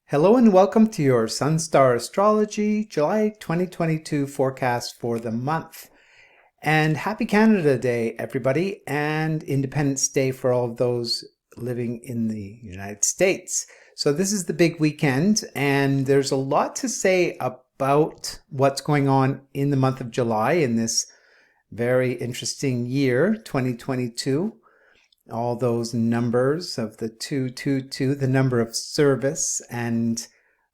Hello and welcome to your Sun Star Astrology July 2022 forecast for the month. And happy Canada Day, everybody, and Independence Day for all of those living in the United States. So this is the big weekend, and there's a lot to say about what's going on in the month of July in this very interesting year, 2022. All those numbers of the 222, the number of service, and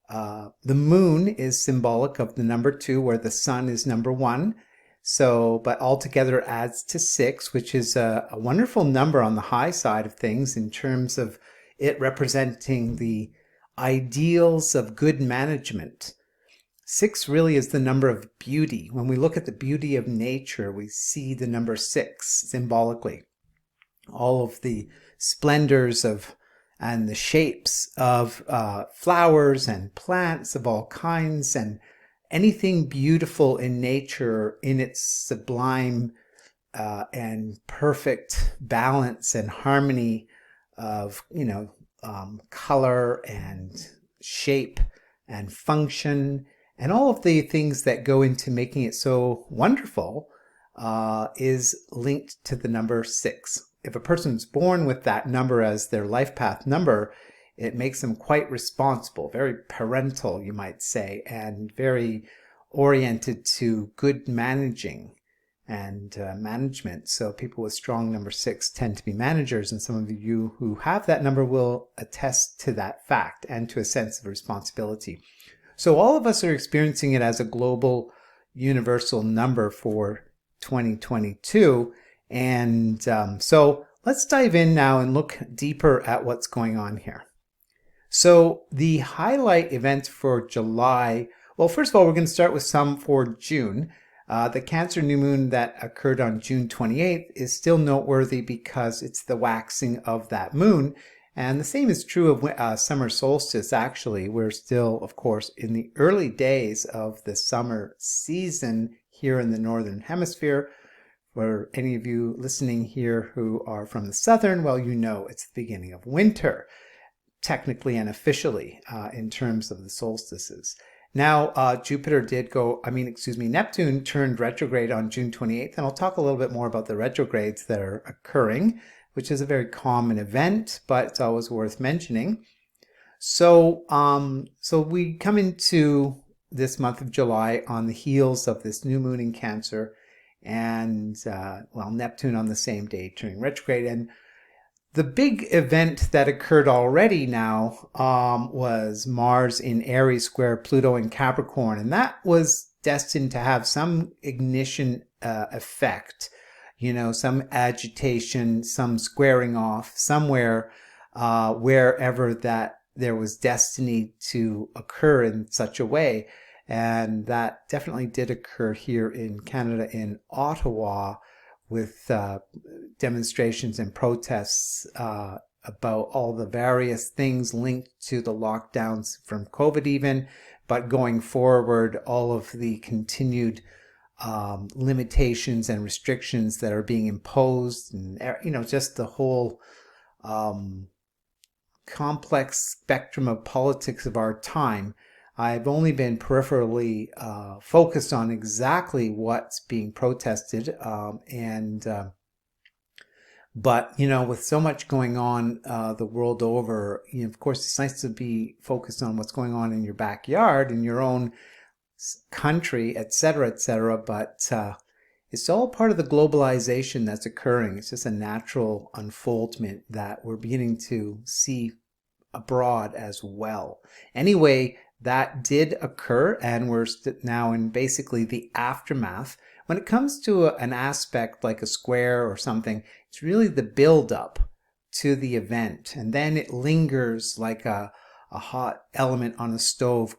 the moon is symbolic of the number 2, where the sun is number 1. So, but altogether adds to 6, which is a wonderful number on the high side of things in terms of it representing the ideals of good management. 6 really is the number of beauty. When we look at the beauty of nature, we see the number 6 symbolically. All of the splendors of and the shapes of flowers and plants of all kinds, and anything beautiful in nature in its sublime and perfect balance and harmony of color and shape and function, and all of the things that go into making it so wonderful is linked to the number 6. If a person's born with that number as their life path number, it makes them quite responsible, very parental, you might say, and very oriented to good managing and management. So people with strong number 6 tend to be managers, and some of you who have that number will attest to that fact and to a sense of responsibility. So all of us are experiencing it as a global universal number for 2022. And so let's dive in now and look deeper at what's going on here. So the highlight events for July, well, first of all, we're going to start with some for June. The Cancer new moon that occurred on June 28th is still noteworthy because it's the waxing of that moon. And the same is true of summer solstice, actually. We're still, of course, in the early days of the summer season here in the Northern Hemisphere. For any of you listening here who are from the southern, well, you know it's the beginning of winter, technically and officially, in terms of the solstices. Now, Neptune turned retrograde on June 28th, and I'll talk a little bit more about the retrogrades that are occurring, which is a very common event, but it's always worth mentioning. So we come into this month of July on the heels of this new moon in Cancer, and Neptune on the same day turning retrograde. And the big event that occurred already now was Mars in Aries square Pluto in Capricorn, and that was destined to have some ignition effect, some agitation, some squaring off somewhere, wherever that there was destiny to occur in such a way. And that definitely did occur here in Canada, in Ottawa, with demonstrations and protests about all the various things linked to the lockdowns from COVID even, but going forward, all of the continued limitations and restrictions that are being imposed, and just the whole complex spectrum of politics of our time. I've only been peripherally focused on exactly what's being protested, but with so much going on the world over, of course, it's nice to be focused on what's going on in your backyard, in your own country, etc., but it's all part of the globalization that's occurring. It's just a natural unfoldment that we're beginning to see abroad as well. Anyway, that did occur, and we're now in basically the aftermath. When it comes to an aspect like a square or something, it's really the build-up to the event, and then it lingers like a hot element on a stove,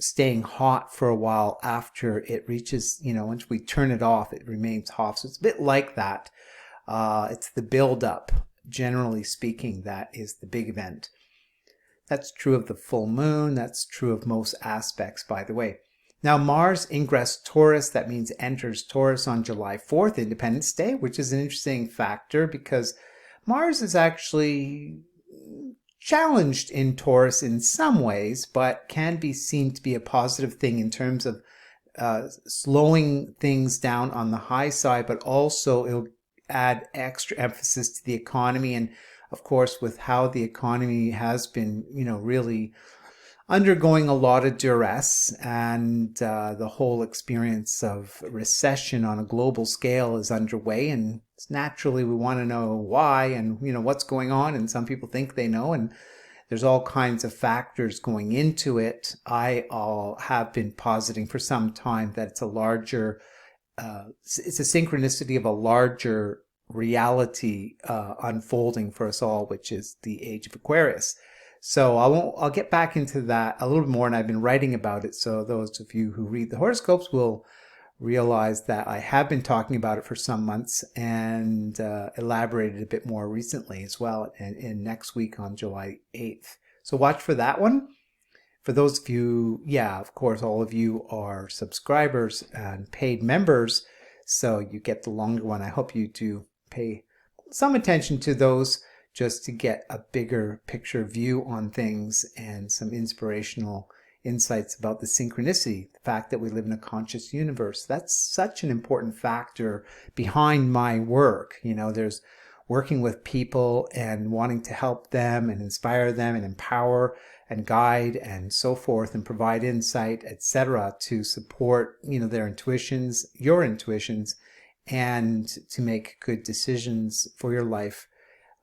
staying hot for a while after it reaches, once we turn it off, it remains hot. So it's a bit like that. It's the build-up, generally speaking, that is the big event. That's true of the full moon. That's true of most aspects, by the way. Now, Mars ingress Taurus, that means enters Taurus on July 4th, Independence Day, which is an interesting factor because Mars is actually challenged in Taurus in some ways, but can be seen to be a positive thing in terms of slowing things down on the high side, but also it'll add extra emphasis to the economy. And of course, with how the economy has been, really undergoing a lot of duress, and the whole experience of recession on a global scale is underway, and naturally we want to know why and what's going on, and some people think they know, and there's all kinds of factors going into it. I have been positing for some time that it's a larger it's a synchronicity of a larger reality unfolding for us all, which is the age of Aquarius. So I'll get back into that a little bit more, and I've been writing about it. So those of you who read the horoscopes will realize that I have been talking about it for some months, and elaborated a bit more recently as well, and in next week on July 8th. So watch for that one. For those of you, of course, all of you are subscribers and paid members, so you get the longer one. I hope you do pay some attention to those, just to get a bigger picture view on things and some inspirational insights about the synchronicity, the fact that we live in a conscious universe. That's such an important factor behind my work. There's working with people and wanting to help them and inspire them and empower and guide and so forth, and provide insight, etc., to support their intuitions, your intuitions, and to make good decisions for your life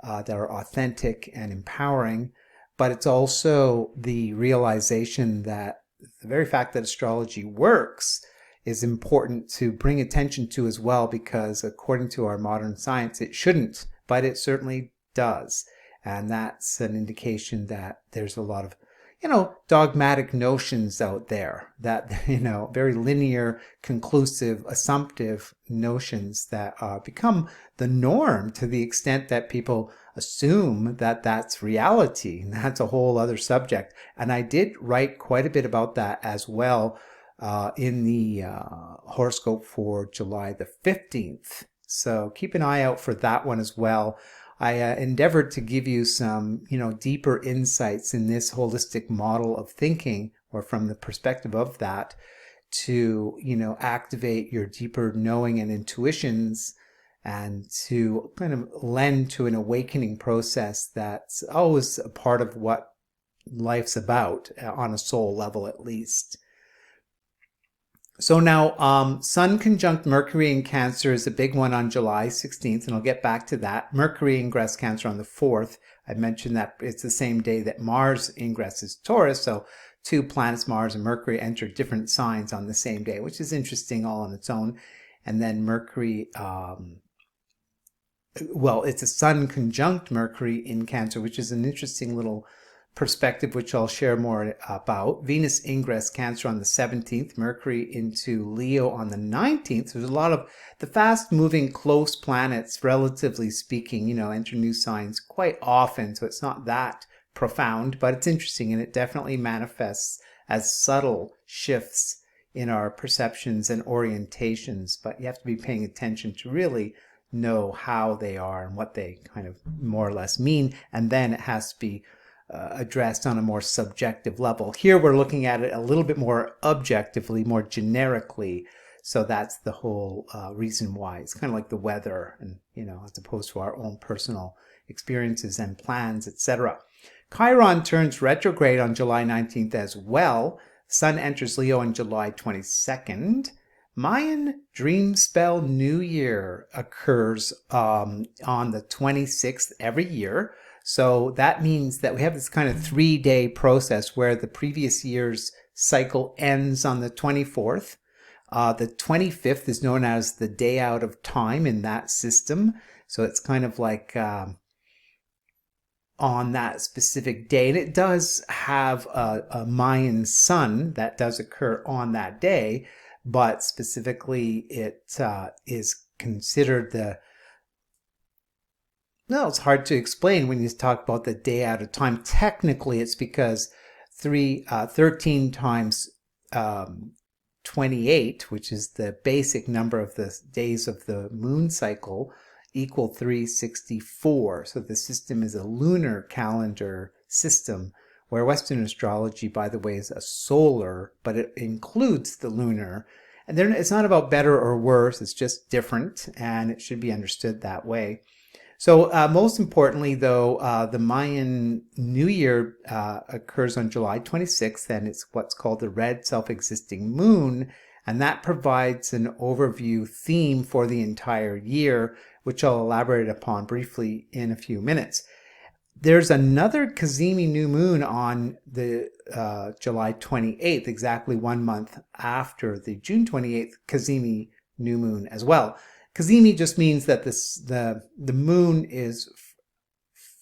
that are authentic and empowering. But it's also the realization that the very fact that astrology works is important to bring attention to as well, because according to our modern science, it shouldn't, but it certainly does. And that's an indication that there's a lot of dogmatic notions out there that, very linear, conclusive, assumptive notions that become the norm, to the extent that people assume that that's reality. And that's a whole other subject. And I did write quite a bit about that as well in the horoscope for July the 15th. So keep an eye out for that one as well. I endeavored to give you some, deeper insights in this holistic model of thinking, or from the perspective of that, to, activate your deeper knowing and intuitions, and to kind of lend to an awakening process that's always a part of what life's about, on a soul level at least. So now, Sun conjunct Mercury in Cancer is a big one on July 16th, and I'll get back to that. Mercury ingress Cancer on the 4th. I mentioned that it's the same day that Mars ingresses Taurus, so two planets, Mars and Mercury, enter different signs on the same day, which is interesting all on its own. And then Mercury, it's a Sun conjunct Mercury in Cancer, which is an interesting little perspective, which I'll share more about. Venus ingress Cancer on the 17th, Mercury into Leo on the 19th. There's a lot of the fast moving close planets, relatively speaking, enter new signs quite often, so it's not that profound, but it's interesting, and it definitely manifests as subtle shifts in our perceptions and orientations, but you have to be paying attention to really know how they are and what they kind of more or less mean, and then it has to be addressed on a more subjective level. Here we're looking at it a little bit more objectively, more generically. So that's the whole reason why. It's kind of like the weather, and as opposed to our own personal experiences and plans, etc. Chiron turns retrograde on July 19th as well. Sun enters Leo on July 22nd. Mayan Dream Spell New Year occurs on the 26th every year. So that means that we have this kind of 3-day process where the previous year's cycle ends on the 24th. The 25th is known as the day out of time in that system. So it's kind of like on that specific day. And it does have a Mayan sun that does occur on that day, but specifically it is considered it's hard to explain when you talk about the day out of time. Technically, it's because 13 times 28, which is the basic number of the days of the moon cycle, equal 364. So the system is a lunar calendar system, where Western astrology, by the way, is a solar, but it includes the lunar. And it's not about better or worse, it's just different, and it should be understood that way. So most importantly, though, the Mayan New Year occurs on July 26th, and it's what's called the red self-existing moon, and that provides an overview theme for the entire year, which I'll elaborate upon briefly in a few minutes. There's another Cazimi new moon on the July 28th, exactly 1 month after the June 28th Cazimi new moon as well. Cazimi just means that the moon is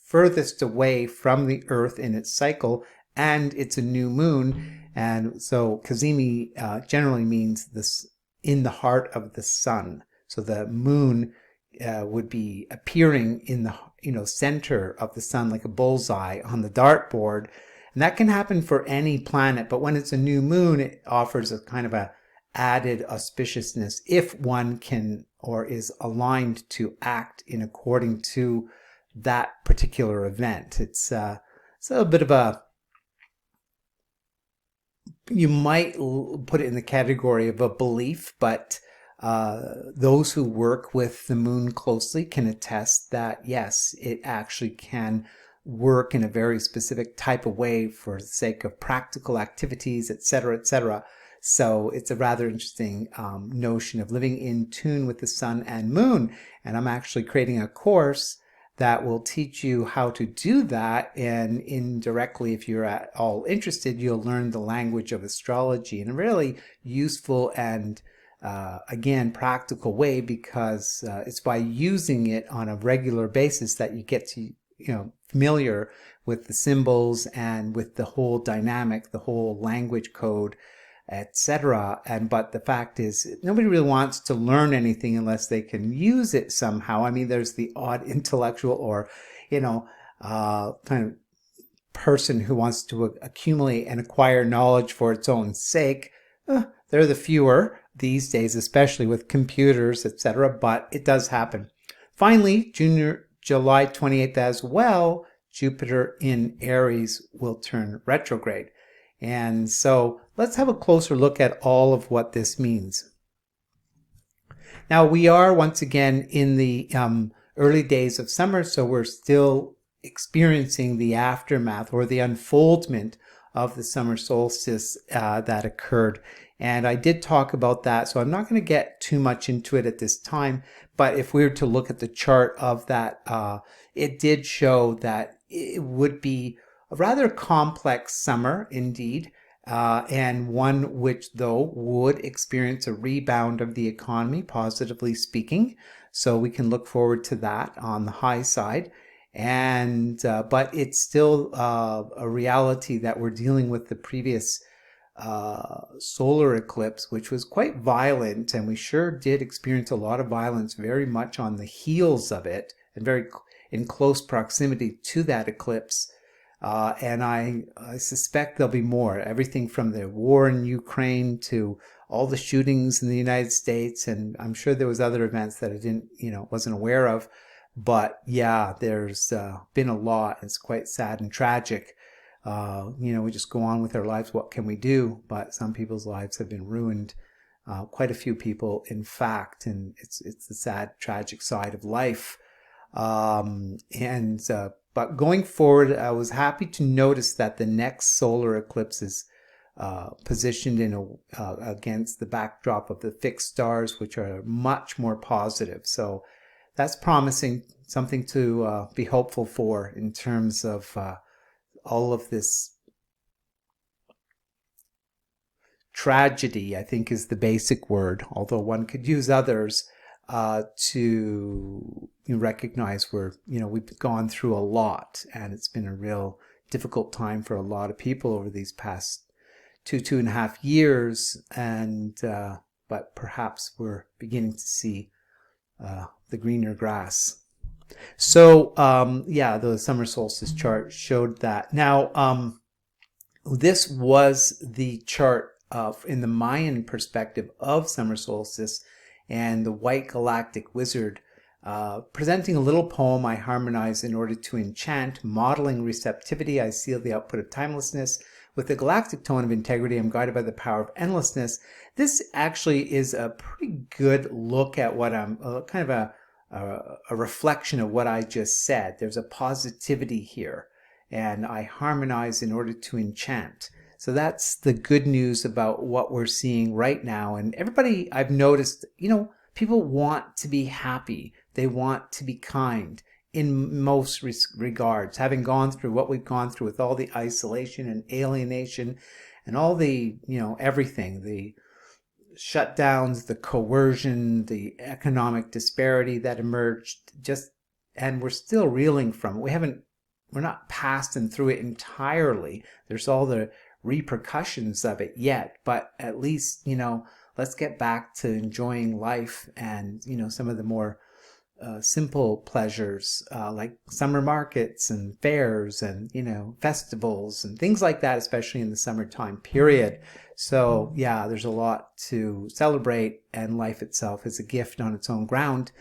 furthest away from the Earth in its cycle, and it's a new moon. And so Cazimi generally means this in the heart of the sun. So the moon would be appearing in the center of the sun like a bullseye on the dartboard. And that can happen for any planet, but when it's a new moon, it offers a kind of a added auspiciousness if one can or is aligned to act in according to that particular event. It's a bit of a, you might put it in the category of a belief, but those who work with the moon closely can attest that yes, it actually can work in a very specific type of way for the sake of practical activities, etc., etc. So it's a rather interesting notion of living in tune with the sun and moon. And I'm actually creating a course that will teach you how to do that. And indirectly, if you're at all interested, you'll learn the language of astrology in a really useful and again, practical way, because it's by using it on a regular basis that you get to, familiar with the symbols and with the whole dynamic, the whole language code, etc. But the fact is, nobody really wants to learn anything unless they can use it somehow. I mean, there's the odd intellectual or, kind of person who wants to accumulate and acquire knowledge for its own sake. They're the fewer these days, especially with computers, etc., but it does happen. Finally, July 28th as well, Jupiter in Aries will turn retrograde. And so let's have a closer look at all of what this means. Now, we are once again in the early days of summer, so we're still experiencing the aftermath or the unfoldment of the summer solstice that occurred. And I did talk about that, so I'm not going to get too much into it at this time. But if we were to look at the chart of that, it did show that it would be a rather complex summer indeed, and one which, though, would experience a rebound of the economy, positively speaking. So we can look forward to that on the high side. And but it's still a reality that we're dealing with the previous solar eclipse, which was quite violent, and we sure did experience a lot of violence very much on the heels of it and very in close proximity to that eclipse. And I suspect there'll be more. Everything from the war in Ukraine to all the shootings in the United States, and I'm sure there was other events that I wasn't aware of. But yeah, there's been a lot. It's quite sad and tragic. We just go on with our lives. What can we do? But some people's lives have been ruined. Quite a few people, in fact, and it's the sad, tragic side of life. But going forward, I was happy to notice that the next solar eclipse is positioned against the backdrop of the fixed stars, which are much more positive. So that's promising, something to be hopeful for in terms of all of this tragedy, I think is the basic word, although one could use others to recognize we've gone through a lot, and it's been a real difficult time for a lot of people over these past 2.5 years, and but perhaps we're beginning to see the greener grass. So the summer solstice chart showed that. Now this was the chart in the Mayan perspective of summer solstice, and the white galactic wizard Presenting a little poem I harmonize in order to enchant, modeling receptivity, I seal the output of timelessness. With the galactic tone of integrity, I'm guided by the power of endlessness. This actually is a pretty good look at what I'm, kind of a reflection of what I just said. There's a positivity here, and I harmonize in order to enchant. So that's the good news about what we're seeing right now. And everybody, I've noticed, people want to be happy. They want to be kind in most regards. Having gone through what we've gone through with all the isolation and alienation and all the, everything, the shutdowns, the coercion, the economic disparity that emerged, and we're still reeling from it. We're not past and through it entirely. There's all the repercussions of it yet, but at least, let's get back to enjoying life and, some of the more simple pleasures like summer markets and fairs and festivals and things like that, especially in the summertime period. So yeah, there's a lot to celebrate, and life itself is a gift on its own ground,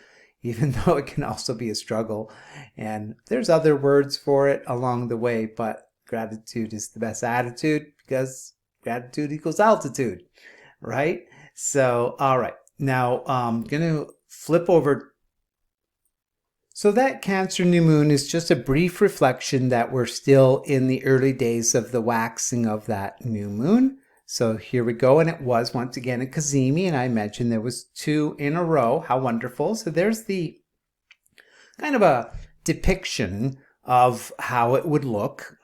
even though it can also be a struggle. And there's other words for it along the way, but gratitude is the best attitude, because gratitude equals altitude, right? So all right, now I'm gonna flip over. So that Cancer new moon is just a brief reflection that we're still in the early days of the waxing of that new moon. So here we go, and it was once again a Cazimi, and I mentioned there was 2 in a row. How wonderful. So there's the kind of a depiction of how it would look.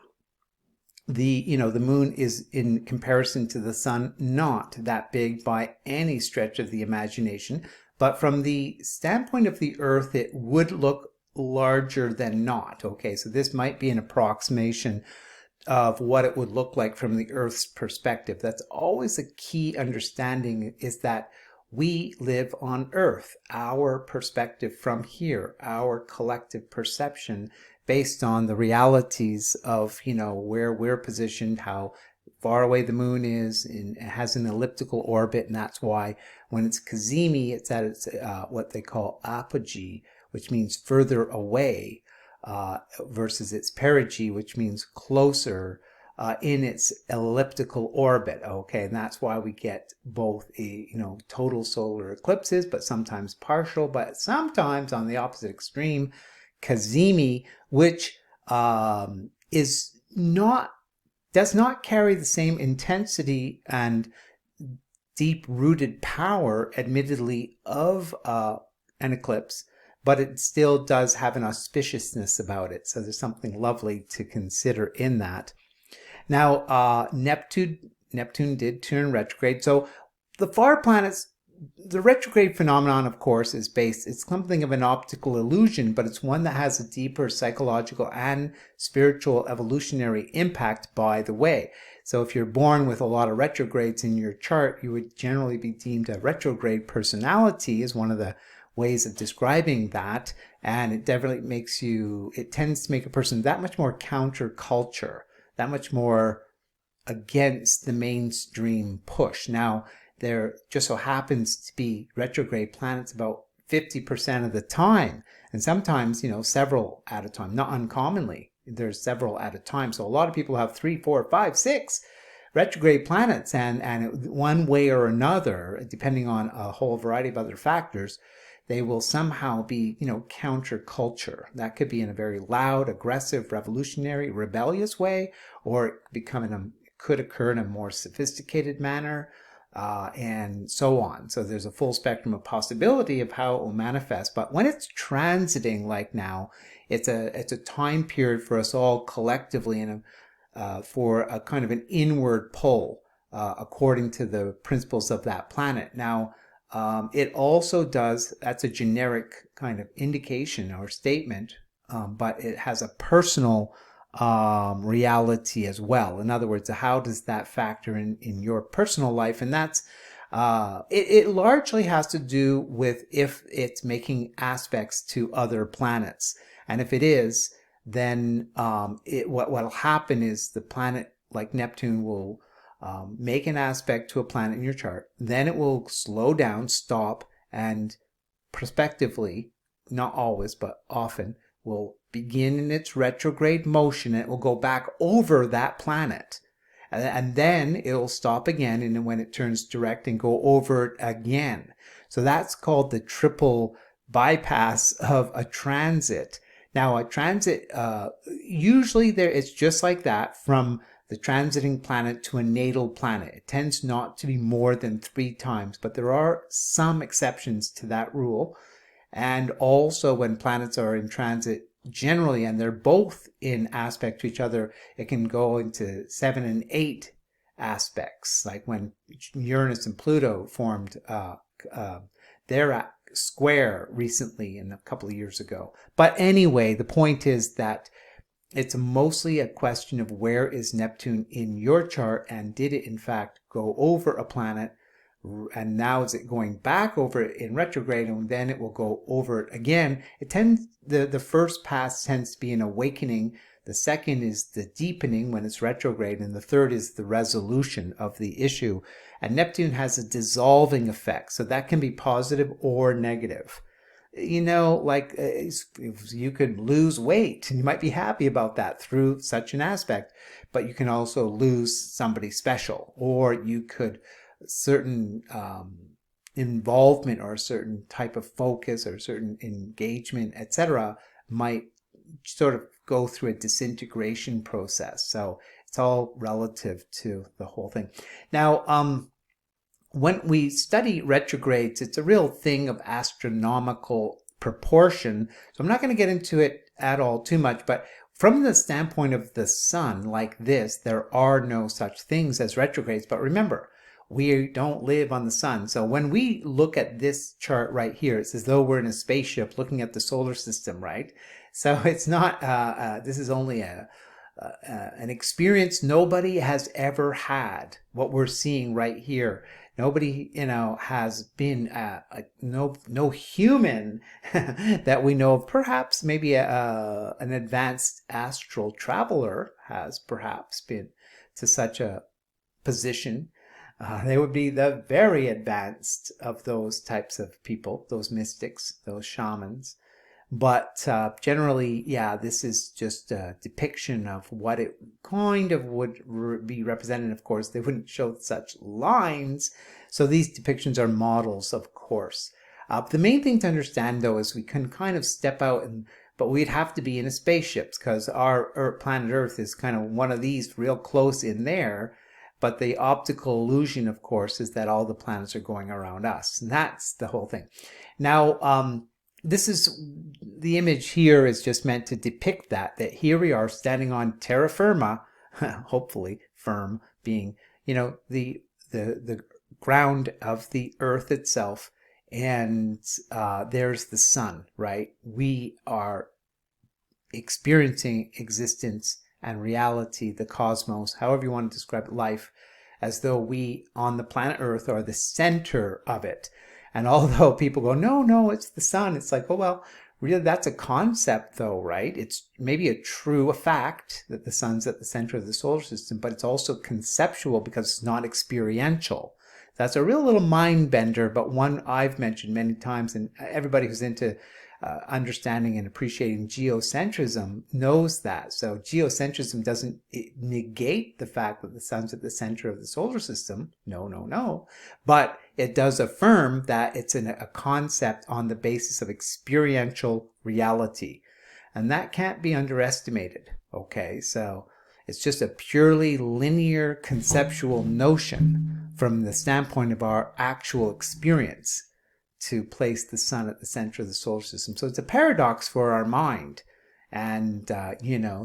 The moon is, in comparison to the sun, not that big by any stretch of the imagination. But from the standpoint of the Earth, it would look larger than not. Okay, so this might be an approximation of what it would look like from the Earth's perspective. That's always a key understanding, is that we live on Earth. Our perspective from here, our collective perception based on the realities of, where we're positioned, how far away the moon is, and it has an elliptical orbit, and that's why when it's Cazimi, it's at its what they call apogee, which means further away, versus its perigee, which means closer in its elliptical orbit. Okay, and that's why we get both total solar eclipses, but sometimes partial, but sometimes on the opposite extreme, Cazimi, which does not carry the same intensity and deep-rooted power, admittedly, of an eclipse, but it still does have an auspiciousness about it. So there's something lovely to consider in that. Now, Neptune did turn retrograde. So the far planets, the retrograde phenomenon, of course, it's something of an optical illusion, but it's one that has a deeper psychological and spiritual evolutionary impact, by the way. So if you're born with a lot of retrogrades in your chart, you would generally be deemed a retrograde personality, is one of the ways of describing that. And it definitely it tends to make a person that much more counterculture, that much more against the mainstream push. Now, there just so happens to be retrograde planets about 50% of the time, and sometimes, several at a time. Not uncommonly, there's several at a time. So a lot of people have 3, 4, 5, 6 retrograde planets, and one way or another, depending on a whole variety of other factors, they will somehow be, counterculture. That could be in a very loud, aggressive, revolutionary, rebellious way, or it could occur in a more sophisticated manner, and so on. So there's a full spectrum of possibility of how it will manifest. But when it's transiting like now, it's a time period for us all collectively, and for a kind of an inward pull, according to the principles of that planet. Now, it also does, that's a generic kind of indication or statement, but it has a personal reality as well. In other words, how does that factor in your personal life? And that's it largely has to do with if it's making aspects to other planets, and if it is, then what will happen is the planet like Neptune will make an aspect to a planet in your chart, then it will slow down, stop, and prospectively not always, but often, will begin in its retrograde motion, and it will go back over that planet. And then it'll stop again, and then when it turns direct and go over it again. So that's called the triple bypass of a transit. Now, a transit, usually it's just like that from the transiting planet to a natal planet. It tends not to be more than 3 times, but there are some exceptions to that rule. And also when planets are in transit generally, and they're both in aspect to each other, it can go into 7 and 8 aspects, like when Uranus and Pluto formed their square recently and a couple of years ago. But anyway, the point is that it's mostly a question of where is Neptune in your chart, and did it in fact go over a planet, and now is it going back over it in retrograde, and then it will go over it again. It tends, the first pass tends to be an awakening, the second is the deepening when it's retrograde, and the third is the resolution of the issue. And Neptune has a dissolving effect, so that can be positive or negative. You know, like if you could lose weight, and you might be happy about that through such an aspect, but you can also lose somebody special, or you could certain involvement or a certain type of focus or certain engagement, etc., might sort of go through a disintegration process. So it's all relative to the whole thing. Now, when we study retrogrades, it's a real thing of astronomical proportion. So I'm not going to get into it at all too much, but from the standpoint of the sun, like this, there are no such things as retrogrades. But remember, we don't live on the sun. So when we look at this chart right here, it's as though we're in a spaceship looking at the solar system, right? So it's not, this is only an experience nobody has ever had, what we're seeing right here. Nobody, has been, no human that we know of. Perhaps maybe an advanced astral traveler has perhaps been to such a position. They would be the very advanced of those types of people, those mystics, those shamans. But generally, yeah, this is just a depiction of what it kind of would be represented. Of course, they wouldn't show such lines. So these depictions are models, of course. The main thing to understand, though, is we can kind of step out, but we'd have to be in a spaceship, because our planet Earth is kind of one of these real close in there. But the optical illusion, of course, is that all the planets are going around us. And that's the whole thing. Now, this is, the image here is just meant to depict that here we are standing on terra firma, hopefully firm being, the ground of the earth itself. And there's the sun, right? We are experiencing existence and reality, the cosmos, however you want to describe it, life, as though we on the planet Earth are the center of it. And although people go, no, it's the sun, it's like, oh, well, really, that's a concept though, right? It's maybe a fact that the sun's at the center of the solar system, but it's also conceptual because it's not experiential. That's a real little mind bender, but one I've mentioned many times, and everybody who's into understanding and appreciating geocentrism knows that. So geocentrism doesn't negate the fact that the sun's at the center of the solar system. No. But it does affirm that it's a concept on the basis of experiential reality. And that can't be underestimated. Okay, so it's just a purely linear conceptual notion from the standpoint of our actual experience, to place the sun at the center of the solar system. So it's a paradox for our mind. And,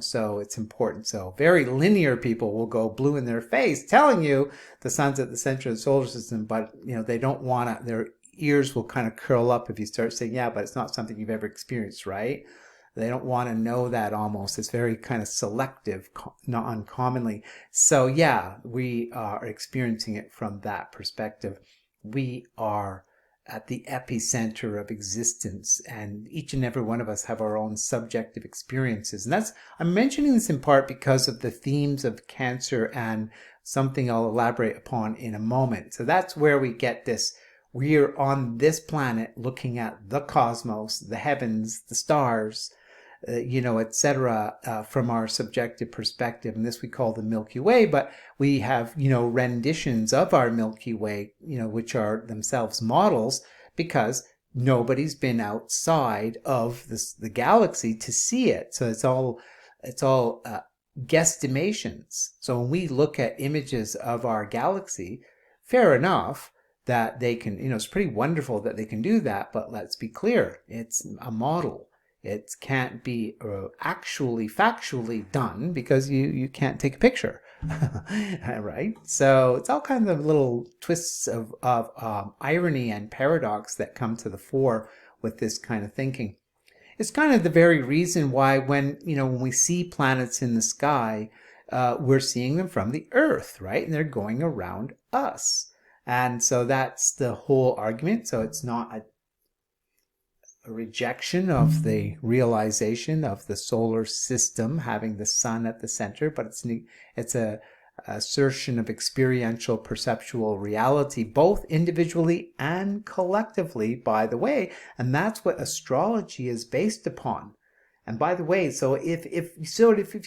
so it's important. So very linear people will go blue in their face telling you the sun's at the center of the solar system, but, they don't want to, their ears will kind of curl up if you start saying, yeah, but it's not something you've ever experienced, right? They don't want to know that almost. It's very kind of selective, not uncommonly. So yeah, we are experiencing it from that perspective. We are at the epicenter of existence, and each and every one of us have our own subjective experiences. And I'm mentioning this in part because of the themes of Cancer and something I'll elaborate upon in a moment. So that's where we get this, We are on this planet looking at the cosmos, the heavens, the stars, etc., from our subjective perspective. And this we call the Milky Way, but we have, renditions of our Milky Way, which are themselves models, because nobody's been outside of the galaxy to see it. So it's all guesstimations. So when we look at images of our galaxy, fair enough that they can, it's pretty wonderful that they can do that, but let's be clear, it's a model. It can't be actually factually done because you can't take a picture, right? So it's all kinds of little twists of irony and paradox that come to the fore with this kind of thinking. It's kind of the very reason why when we see planets in the sky, we're seeing them from the Earth, right? And they're going around us. And so that's the whole argument. So it's not a rejection of the realization of the solar system having the sun at the center, but it's a assertion of experiential perceptual reality, both individually and collectively, by the way, and that's what astrology is based upon. And by the way, so if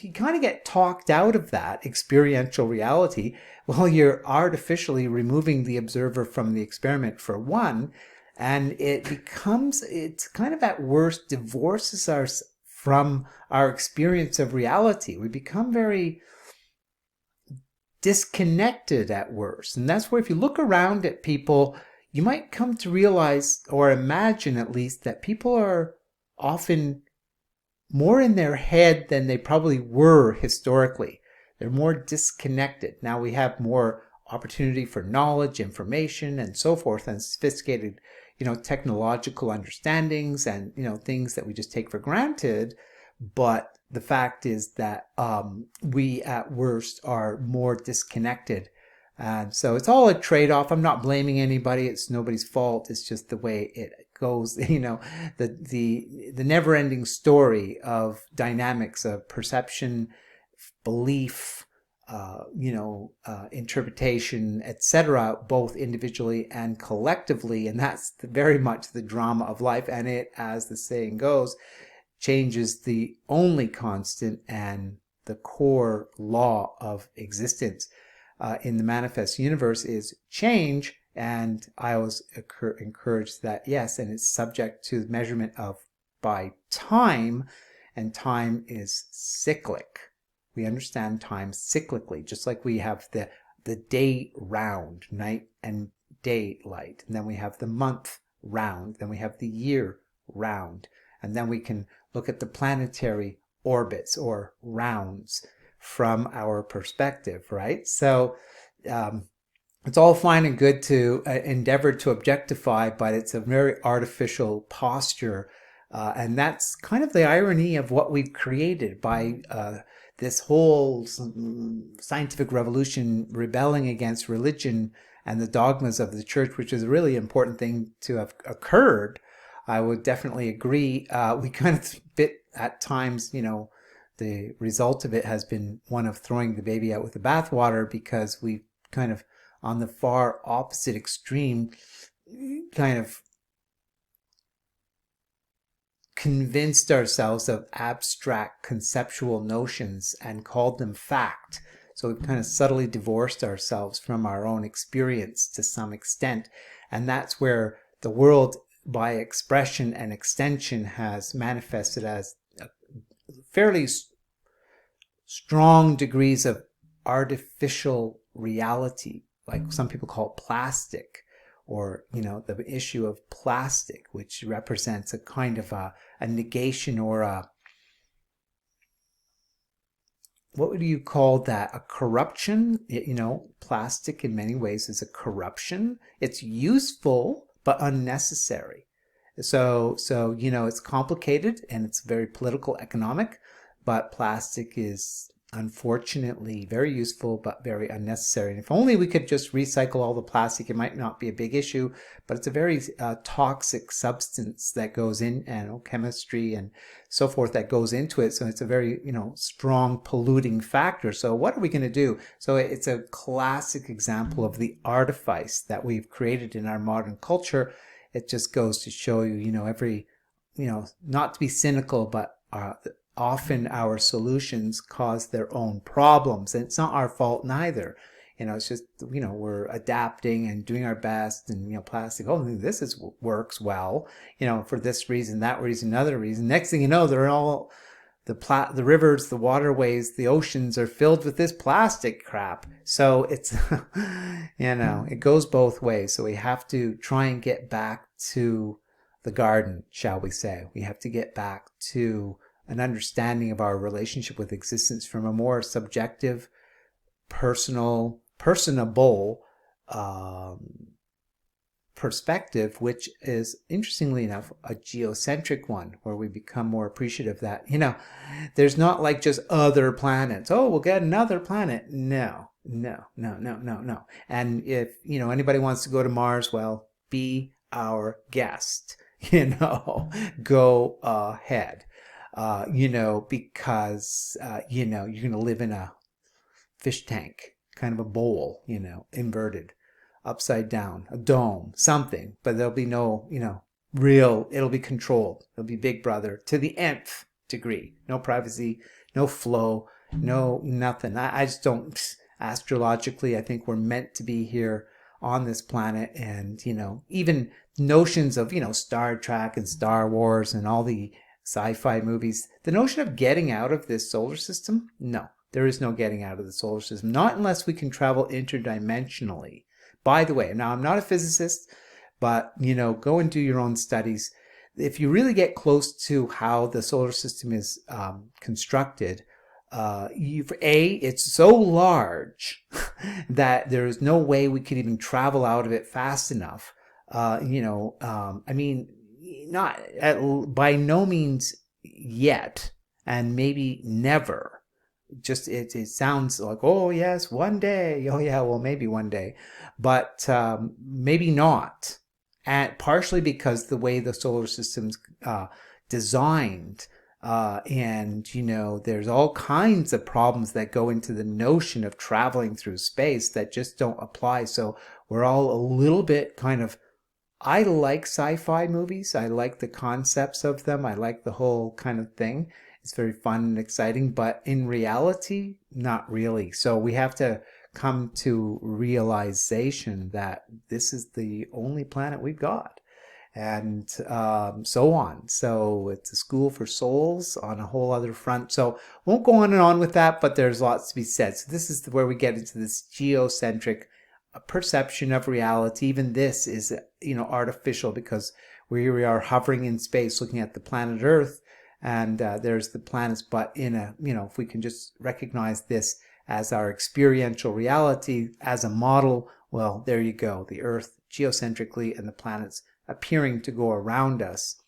you kind of get talked out of that experiential reality, well, you're artificially removing the observer from the experiment, for one. And it's kind of at worst divorces us from our experience of reality. We become very disconnected at worst. And that's where if you look around at people, you might come to realize, or imagine at least, that people are often more in their head than they probably were historically. They're more disconnected. Now we have more opportunity for knowledge, information, and so forth, and sophisticated technological understandings and, things that we just take for granted. But the fact is that we at worst are more disconnected. And so it's all a trade-off. I'm not blaming anybody. It's nobody's fault. It's just the way it goes, the never-ending story of dynamics of perception, belief, interpretation, etc., both individually and collectively. And that's very much the drama of life. And it, as the saying goes, changes the only constant and the core law of existence in the manifest universe is change. And I always encourage that, yes, and it's subject to measurement by time, and time is cyclic. We understand time cyclically, just like we have the day round, night and daylight, and then we have the month round, then we have the year round, and then we can look at the planetary orbits or rounds from our perspective, right? So it's all fine and good to endeavor to objectify, but it's a very artificial posture, and that's kind of the irony of what we've created by this whole scientific revolution, rebelling against religion and the dogmas of the church, which is a really important thing to have occurred. I would definitely agree. We kind of bit at times, the result of it has been one of throwing the baby out with the bathwater, because we kind of, on the far opposite extreme, kind of convinced ourselves of abstract conceptual notions and called them fact. So we've kind of subtly divorced ourselves from our own experience to some extent. And that's where the world, by expression and extension, has manifested as fairly strong degrees of artificial reality, like some people call it plastic, or the issue of plastic, which represents a kind of a negation, or a, what would you call that, a corruption. Plastic in many ways is a corruption. It's useful but unnecessary. So it's complicated, and it's very political, economic, but plastic is unfortunately very useful but very unnecessary. And if only we could just recycle all the plastic, it might not be a big issue, but it's a very toxic substance that goes in, and chemistry and so forth that goes into it. So it's a very strong polluting factor. So what are we going to do? So it's a classic example of the artifice that we've created in our modern culture. It just goes to show you, not to be cynical, but often our solutions cause their own problems, and it's not our fault neither. It's just we're adapting and doing our best, and plastic, oh, this works well, for this reason, that reason, another reason. Next thing you know, they're all the rivers, the waterways, the oceans are filled with this plastic crap. So it's it goes both ways. So we have to try and get back to the garden, shall we say. We have to get back to an understanding of our relationship with existence from a more subjective, personable perspective, which is, interestingly enough, a geocentric one, where we become more appreciative that, there's not like just other planets. Oh, we'll get another planet. No. And if, anybody wants to go to Mars, well, be our guest, go ahead. Because, you're going to live in a fish tank, kind of a bowl, inverted, upside down, a dome, something, but there'll be no, it'll be controlled. It'll be Big Brother to the nth degree. No privacy, no flow, no nothing. I just don't, astrologically, I think we're meant to be here on this planet. And, even notions of, Star Trek and Star Wars and all the sci-fi movies, the notion of getting out of this solar system, no, there is no getting out of the solar system, not unless we can travel interdimensionally. By the way, now I'm not a physicist, but go and do your own studies. If you really get close to how the solar system is constructed, it's so large that there is no way we could even travel out of it fast enough. By no means yet, and maybe never. Just it sounds like, oh yes, one day. Oh yeah, well maybe one day, but maybe not. And partially because the way the solar system's designed, and there's all kinds of problems that go into the notion of traveling through space that just don't apply. So we're all a little bit kind of. I like sci-fi movies. I like the concepts of them. I like the whole kind of thing. It's very fun and exciting, but in reality, not really. So we have to come to realization that this is the only planet we've got, and so on. So it's a school for souls on a whole other front. So won't go on and on with that, but there's lots to be said. So this is where we get into this geocentric perception of reality. Even this is, artificial, because we are hovering in space looking at the planet Earth, and there's the planets, but in a, if we can just recognize this as our experiential reality as a model, well, there you go, the Earth geocentrically and the planets appearing to go around us.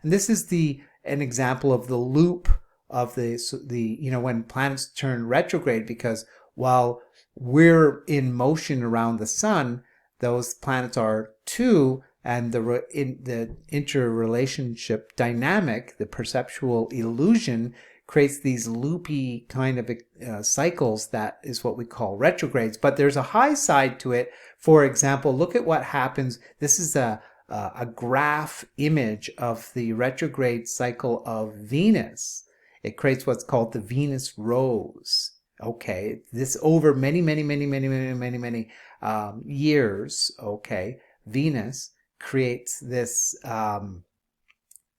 And this is an example of the loop of the when planets turn retrograde, because while we're in motion around the sun, those planets are too, and the interrelationship dynamic, the perceptual illusion, creates these loopy kind of cycles. That is what we call retrogrades. But there's a high side to it. For example, look at what happens. This is a graph image of the retrograde cycle of Venus. It creates what's called the Venus rose. Okay, this over many years, okay, Venus creates this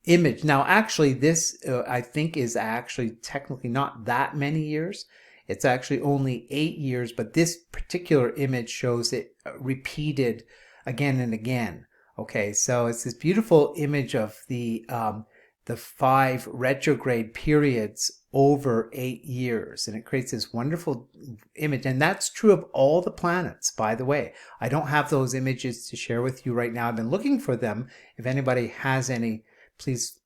image. Now, actually, this I think is actually technically not that many years. It's actually only 8 years, but this particular image shows it repeated again and again. Okay, so it's this beautiful image of the 5 retrograde periods over 8 years, and it creates this wonderful image. And that's true of all the planets, by the way. I don't have those images to share with you right now. I've been looking for them. If anybody has any, please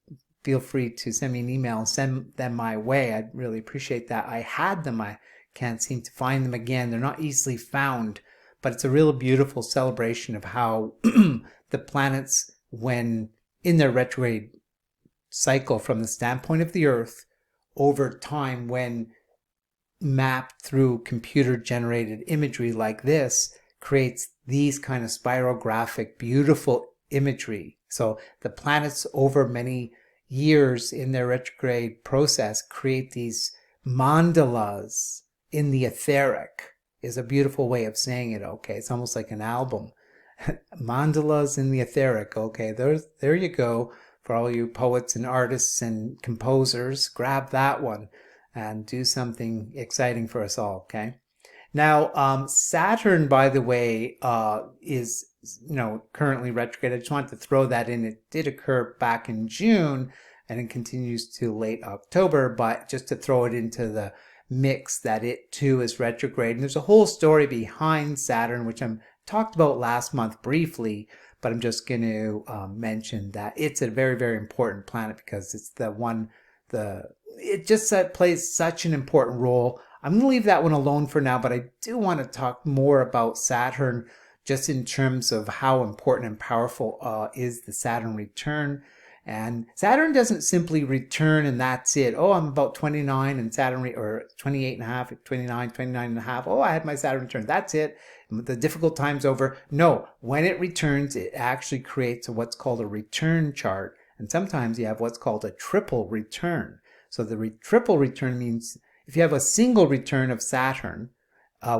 feel free to send me an email and send them my way. I'd really appreciate that. I had them. I can't seem to find them again. They're not easily found, but it's a real beautiful celebration of how the planets, when in their retrograde cycle from the standpoint of the Earth, over time, when mapped through computer generated imagery like this, creates these kind of spirographic, beautiful imagery. So the planets over many years in their retrograde process create these mandalas in the etheric, is a beautiful way of saying it. Okay, it's almost like an album. Mandalas in the etheric. Okay, there you go. For all you poets and artists and composers, grab that one and do something exciting for us all. Okay. Now, Saturn, by the way, is, currently retrograde. I just wanted to throw that in. It did occur back in June and it continues to late October, but just to throw it into the mix that it too is retrograde. And there's a whole story behind Saturn, which I talked about last month briefly, but I'm just going to mention that it's a very, very important planet because it's it just plays such an important role. I'm going to leave that one alone for now, but I do want to talk more about Saturn just in terms of how important and powerful is the Saturn return. And Saturn doesn't simply return and that's it. Oh, I'm about 29 and or 28 and a half, 29 and a half. Oh, I had my Saturn return. That's it. The difficult time's over. No, when it returns, it actually creates what's called a return chart. And sometimes you have what's called a triple return. So the triple return means if you have a single return of Saturn,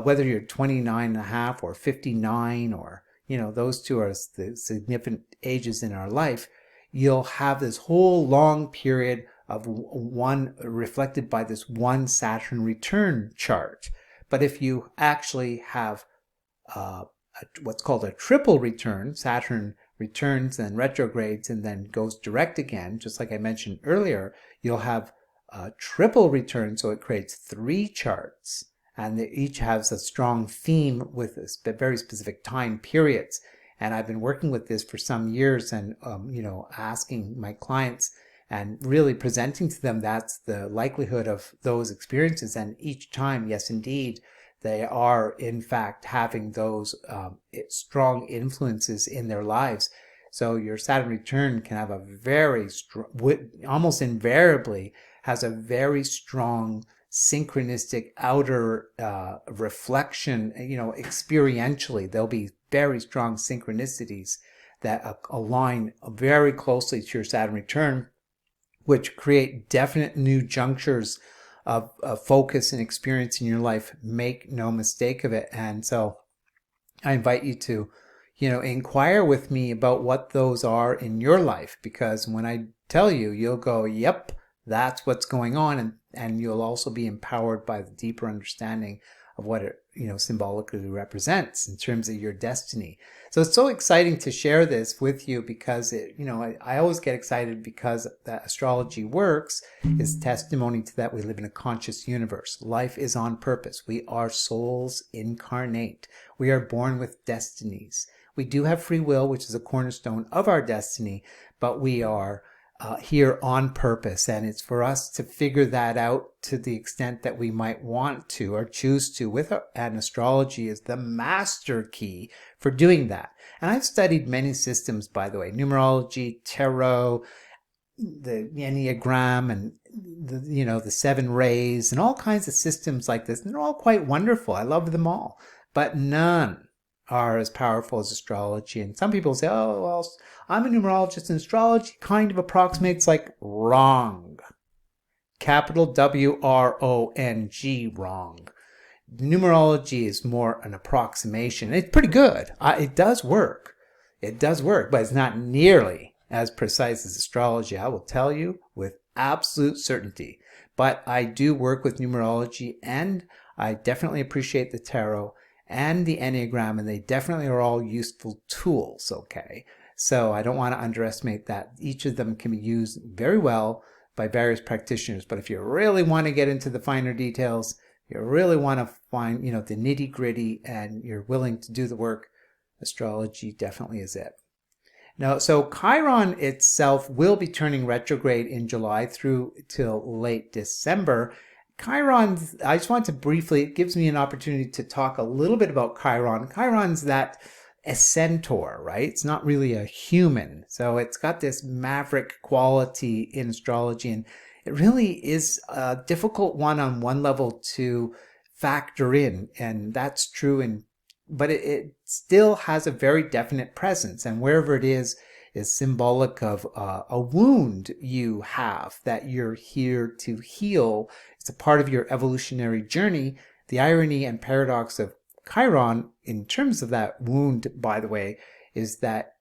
whether you're 29 and a half or 59 or, those two are the significant ages in our life, you'll have this whole long period of one reflected by this one Saturn return chart. But if you actually have what's called a triple return, Saturn returns and retrogrades and then goes direct again, just like I mentioned earlier, you'll have a triple return, so it creates 3 charts, and they each has a strong theme with very specific time periods. And I've been working with this for some years and, asking my clients and really presenting to them that's the likelihood of those experiences. And each time, yes, indeed, they are in fact having those strong influences in their lives. So your Saturn return can have a very strong, almost invariably has a very strong synchronistic outer reflection, experientially. There'll be very strong synchronicities that align very closely to your Saturn return, which create definite new junctures of focus and experience in your life. Make no mistake of it. And so I invite you to, inquire with me about what those are in your life, because when I tell you, you'll go, yep, that's what's going on. And you'll also be empowered by the deeper understanding of what it, symbolically represents in terms of your destiny. So it's so exciting to share this with you because I always get excited because that astrology works is testimony to that we live in a conscious universe. Life is on purpose. We are souls incarnate. We are born with destinies. We do have free will, which is a cornerstone of our destiny, but we are here on purpose, and it's for us to figure that out to the extent that we might want to or choose to, and astrology is the master key for doing that. And I've studied many systems, by the way, numerology, tarot, the Enneagram, and the 7 rays, and all kinds of systems like this, and they're all quite wonderful. I love them all, but none are as powerful as astrology. And some people say, oh, well, I'm a numerologist and astrology kind of approximates. Like, wrong. Capital W-R-O-N-G, wrong. Numerology is more an approximation. It's pretty good. It does work. It does work, but it's not nearly as precise as astrology. I will tell you with absolute certainty. But I do work with numerology, and I definitely appreciate the tarot and the Enneagram, and they definitely are all useful tools, okay? So I don't want to underestimate that. Each of them can be used very well by various practitioners, but if you really want to get into the finer details, you really want to find, the nitty-gritty, and you're willing to do the work, astrology definitely is it. No, so Chiron itself will be turning retrograde in July through till late December. Chiron, I just want to briefly, it gives me an opportunity to talk a little bit about Chiron. Chiron's that a centaur, right? It's not really a human. So it's got this maverick quality in astrology, and it really is a difficult one on one level to factor in. And that's true but it still has a very definite presence, and wherever it is symbolic of a wound you have that you're here to heal. It's a part of your evolutionary journey. The irony and paradox of Chiron in terms of that wound, by the way, is that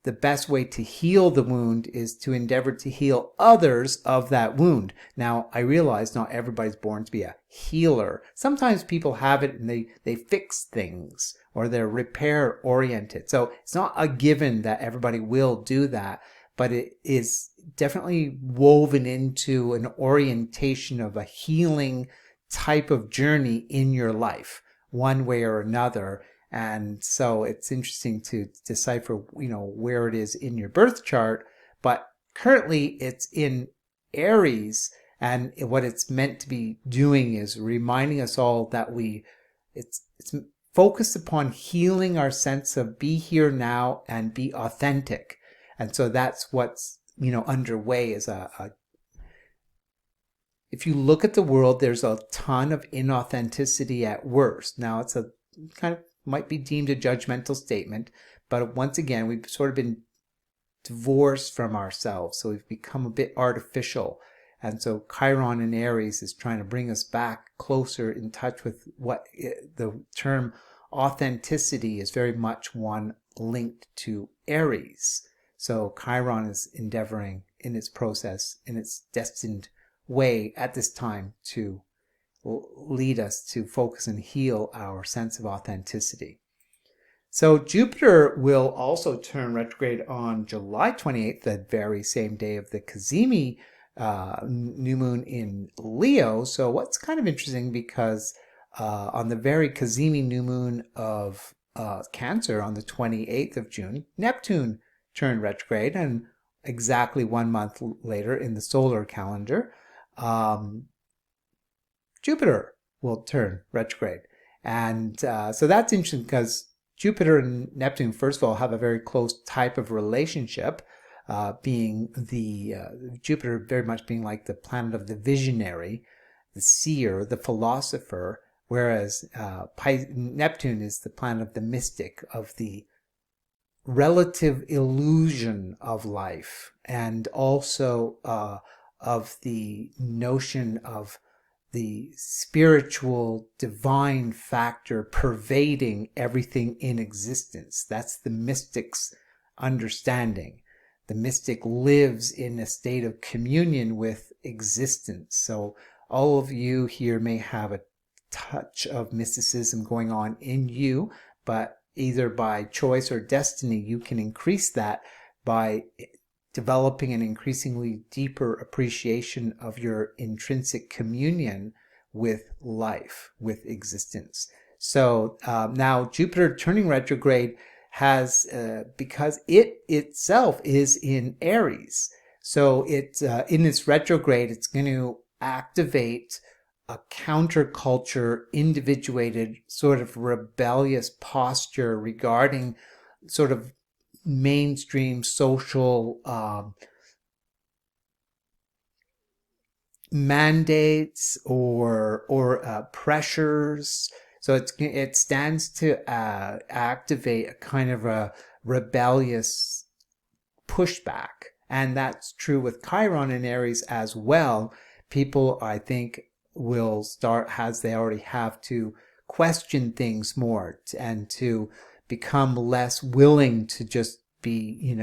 the best way to heal the wound is to endeavor to heal others of that wound. Now, I realize not everybody's born to be a healer. Sometimes people have it and they fix things, or they're repair oriented. So it's not a given that everybody will do that, but it is definitely woven into an orientation of a healing type of journey in your life, one way or another. And so it's interesting to decipher, where it is in your birth chart. But currently it's in Aries, and what it's meant to be doing is reminding us all that it's focused upon healing our sense of be here now and be authentic. And so that's what's, underway is if you look at the world, there's a ton of inauthenticity at worst. Now it's a kind of might be deemed a judgmental statement, but once again, we've sort of been divorced from ourselves. So we've become a bit artificial. And so Chiron in Aries is trying to bring us back closer in touch with what the term authenticity is very much one linked to Aries. So Chiron is endeavoring in its process, in its destined way at this time to lead us to focus and heal our sense of authenticity. So Jupiter will also turn retrograde on July 28th, that very same day of the Cazimi new moon in Leo. So what's kind of interesting, because on the very Cazimi new moon of Cancer on the 28th of June, Neptune turned retrograde, and exactly 1 month later in the solar calendar, Jupiter will turn retrograde. And so that's interesting, because Jupiter and Neptune, first of all, have a very close type of relationship, being the Jupiter very much being like the planet of the visionary, the seer, the philosopher, whereas Neptune is the planet of the mystic, of the relative illusion of life, and also of the notion of the spiritual divine factor pervading everything in existence. That's the mystic's understanding. The mystic lives in a state of communion with existence. So all of you here may have a touch of mysticism going on in you, but either by choice or destiny, you can increase that by developing an increasingly deeper appreciation of your intrinsic communion with life, with existence. So now Jupiter turning retrograde has, because it itself is in Aries, so it's in its retrograde, it's going to activate a counterculture, individuated, sort of rebellious posture regarding sort of mainstream social mandates or pressures. So it stands to activate a kind of a rebellious pushback, and that's true with Chiron in Aries as well. People, I think, will start, as they already have, to question things more and to become less willing to just be,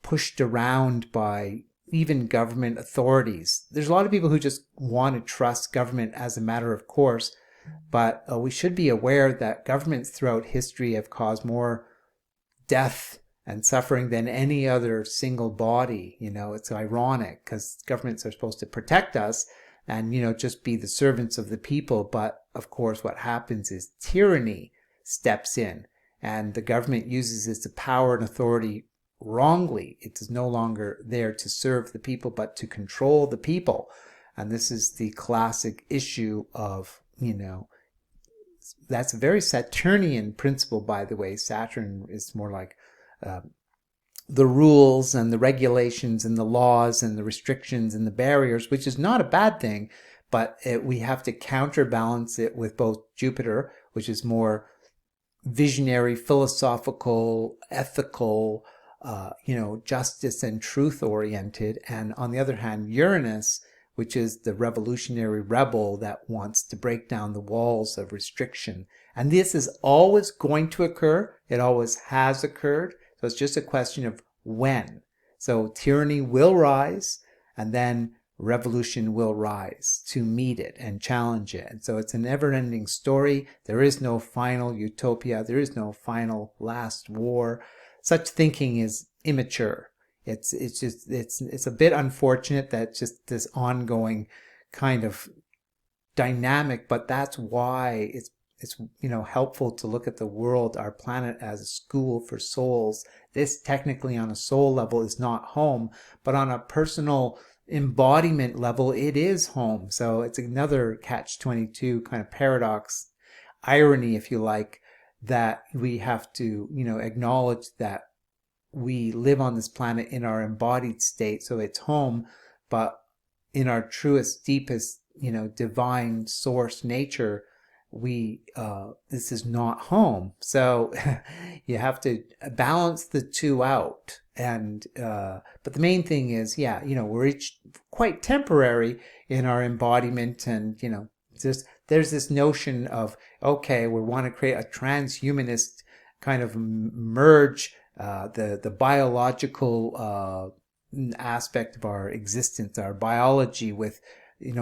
pushed around by even government authorities. There's a lot of people who just want to trust government as a matter of course, but we should be aware that governments throughout history have caused more death and suffering than any other single body. It's ironic, because governments are supposed to protect us and, just be the servants of the people. But of course, what happens is tyranny steps in, and the government uses its power and authority wrongly. It is no longer there to serve the people, but to control the people. And this is the classic issue of, that's a very Saturnian principle, by the way. Saturn is more like the rules and the regulations and the laws and the restrictions and the barriers, which is not a bad thing, but we have to counterbalance it with both Jupiter, which is more visionary, philosophical, ethical, justice and truth oriented. And on the other hand, Uranus, which is the revolutionary rebel that wants to break down the walls of restriction. And this is always going to occur. It always has occurred. So it's just a question of when. So tyranny will rise, and then revolution will rise to meet it and challenge it. And so it's a never-ending story. There is no final utopia. There is no final last war. Such thinking is immature. It's a bit unfortunate that just this ongoing kind of dynamic, but that's why it's helpful to look at the world, our planet, as a school for souls. This technically on a soul level is not home, but on a personal embodiment level, it is home. So it's another catch-22 kind of paradox, irony, if you like, that we have to, acknowledge that we live on this planet in our embodied state. So it's home, but in our truest, deepest, divine source nature, this is not home. So you have to balance the two out. And but the main thing is, we're each quite temporary in our embodiment, and there's this notion of, okay, we want to create a transhumanist kind of merge the biological aspect of our existence, our biology, with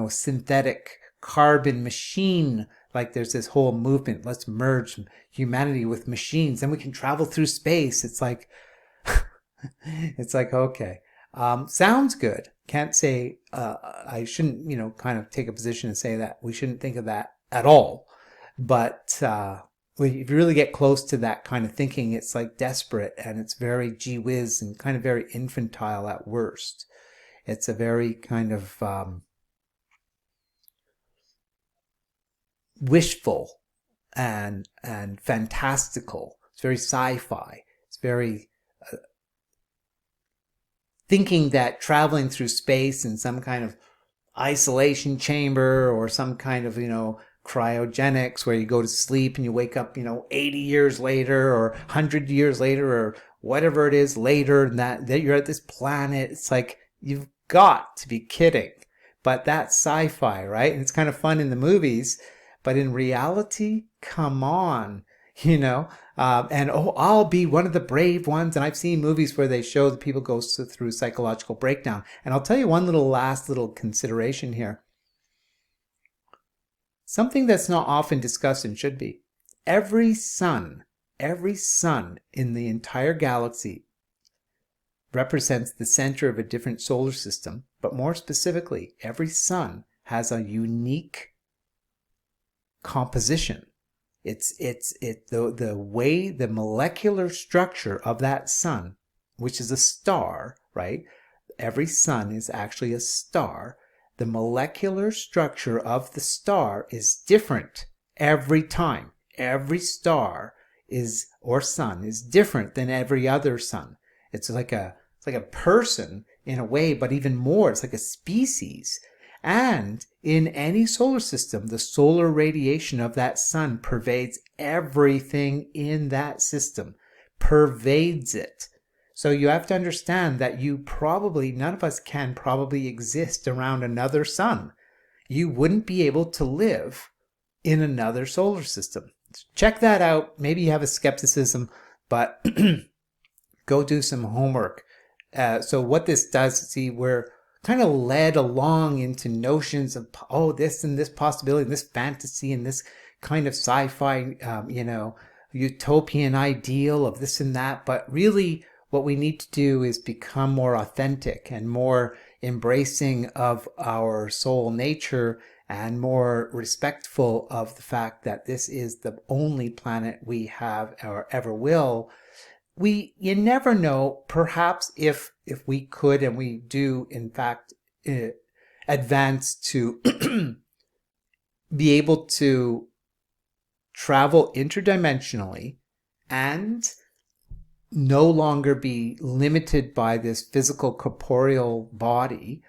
synthetic carbon machine. Like there's this whole movement, let's merge humanity with machines, then we can travel through space. It's like okay, sounds good. Can't say I shouldn't kind of take a position and say that we shouldn't think of that at all. But if you really get close to that kind of thinking, it's like desperate, and it's very gee whiz and kind of very infantile at worst. It's a very kind of wishful and fantastical. It's very sci-fi. It's very thinking that traveling through space in some kind of isolation chamber or some kind of cryogenics where you go to sleep and you wake up 80 years later or 100 years later or whatever it is later, and that you're at this planet. It's like, you've got to be kidding. But that's sci-fi, right? And it's kind of fun in the movies. But in reality, come on, I'll be one of the brave ones. And I've seen movies where they show that people go through psychological breakdown. And I'll tell you one last little consideration here. Something that's not often discussed and should be. Every sun in the entire galaxy represents the center of a different solar system. But more specifically, every sun has a unique composition. It's the way the molecular structure of that sun, which is a star, right? Every sun is actually a star. The molecular structure of the star is different every time. Every star or sun is different than every other sun. It's like a person in a way, but even more, it's like a species. And in any solar system, the solar radiation of that sun pervades everything in that system, pervades it. So you have to understand that none of us can probably exist around another sun. You wouldn't be able to live in another solar system. Check that out. Maybe you have a skepticism, but go do some homework. So what this does, we're kind of led along into notions of, this and this possibility, and this fantasy, and this kind of sci-fi, utopian ideal of this and that. But really, what we need to do is become more authentic and more embracing of our soul nature and more respectful of the fact that this is the only planet we have or ever will. you never know, perhaps if we could, and we do in fact advance to be able to travel interdimensionally and no longer be limited by this physical corporeal body,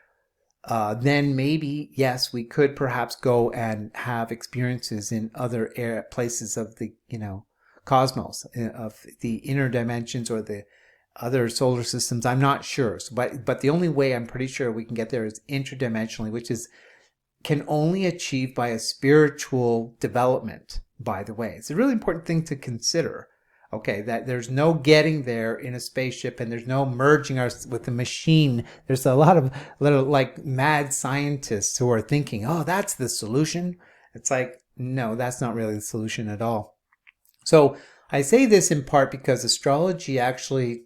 then maybe, yes, we could perhaps go and have experiences in other places of the, cosmos, of the inner dimensions or the other solar systems. I'm not sure. So, but the only way I'm pretty sure we can get there is interdimensionally, which can only achieve by a spiritual development, by the way. It's a really important thing to consider. Okay, that there's no getting there in a spaceship, and there's no merging us with the machine. There's a lot of little like mad scientists who are thinking, oh, that's the solution. It's like, no, that's not really the solution at all. So I say this in part because astrology actually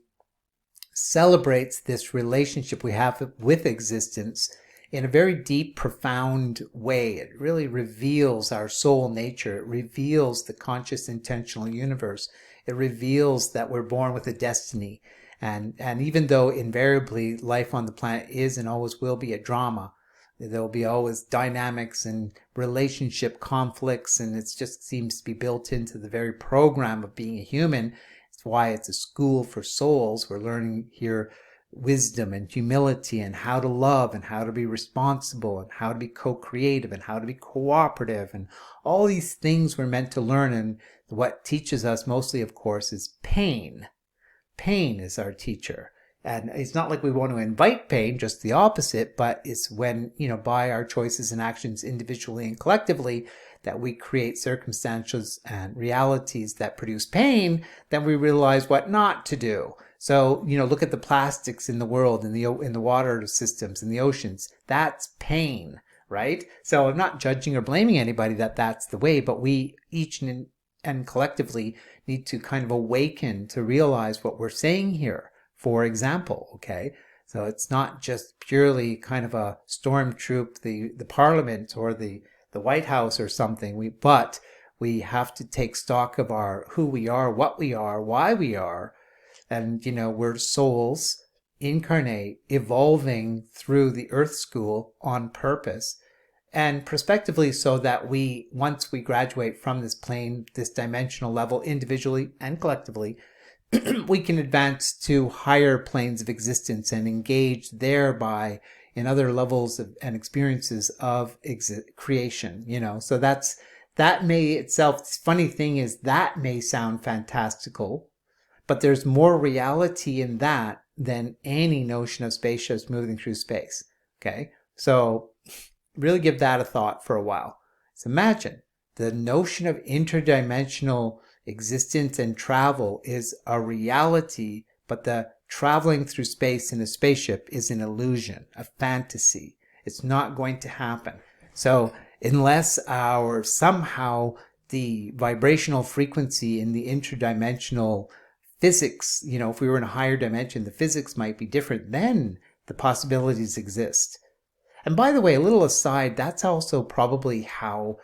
celebrates this relationship we have with existence in a very deep, profound way. It really reveals our soul nature. It reveals the conscious, intentional universe. It reveals that we're born with a destiny. And even though invariably life on the planet is and always will be a drama, there'll be always dynamics and relationship conflicts, and it just seems to be built into the very program of being a human. It's why it's a school for souls. We're learning here wisdom and humility and how to love and how to be responsible and how to be co-creative and how to be cooperative, and all these things we're meant to learn. And what teaches us mostly, of course, is pain. Pain is our teacher. And it's not like we want to invite pain, just the opposite, but it's when, by our choices and actions individually and collectively, that we create circumstances and realities that produce pain, then we realize what not to do. So, look at the plastics in the world, in the water systems, in the oceans. That's pain, right? So I'm not judging or blaming anybody that that's the way, but we each and collectively need to kind of awaken to realize what we're saying here. For example, okay? So it's not just purely kind of a stormtroop, the parliament or the White House or something, but we have to take stock of who we are, what we are, why we are. And, we're souls incarnate, evolving through the Earth School on purpose, and prospectively, so that once we graduate from this plane, this dimensional level, individually and collectively, we can advance to higher planes of existence and engage thereby in other levels and experiences of creation, So that may itself, the funny thing is that may sound fantastical, but there's more reality in that than any notion of spaceships moving through space, okay? So really give that a thought for a while. So imagine the notion of interdimensional existence and travel is a reality, but the traveling through space in a spaceship is an illusion, a fantasy. It's not going to happen. So unless somehow the vibrational frequency in the interdimensional physics, if we were in a higher dimension, the physics might be different, then the possibilities exist. And by the way, a little aside, that's also probably how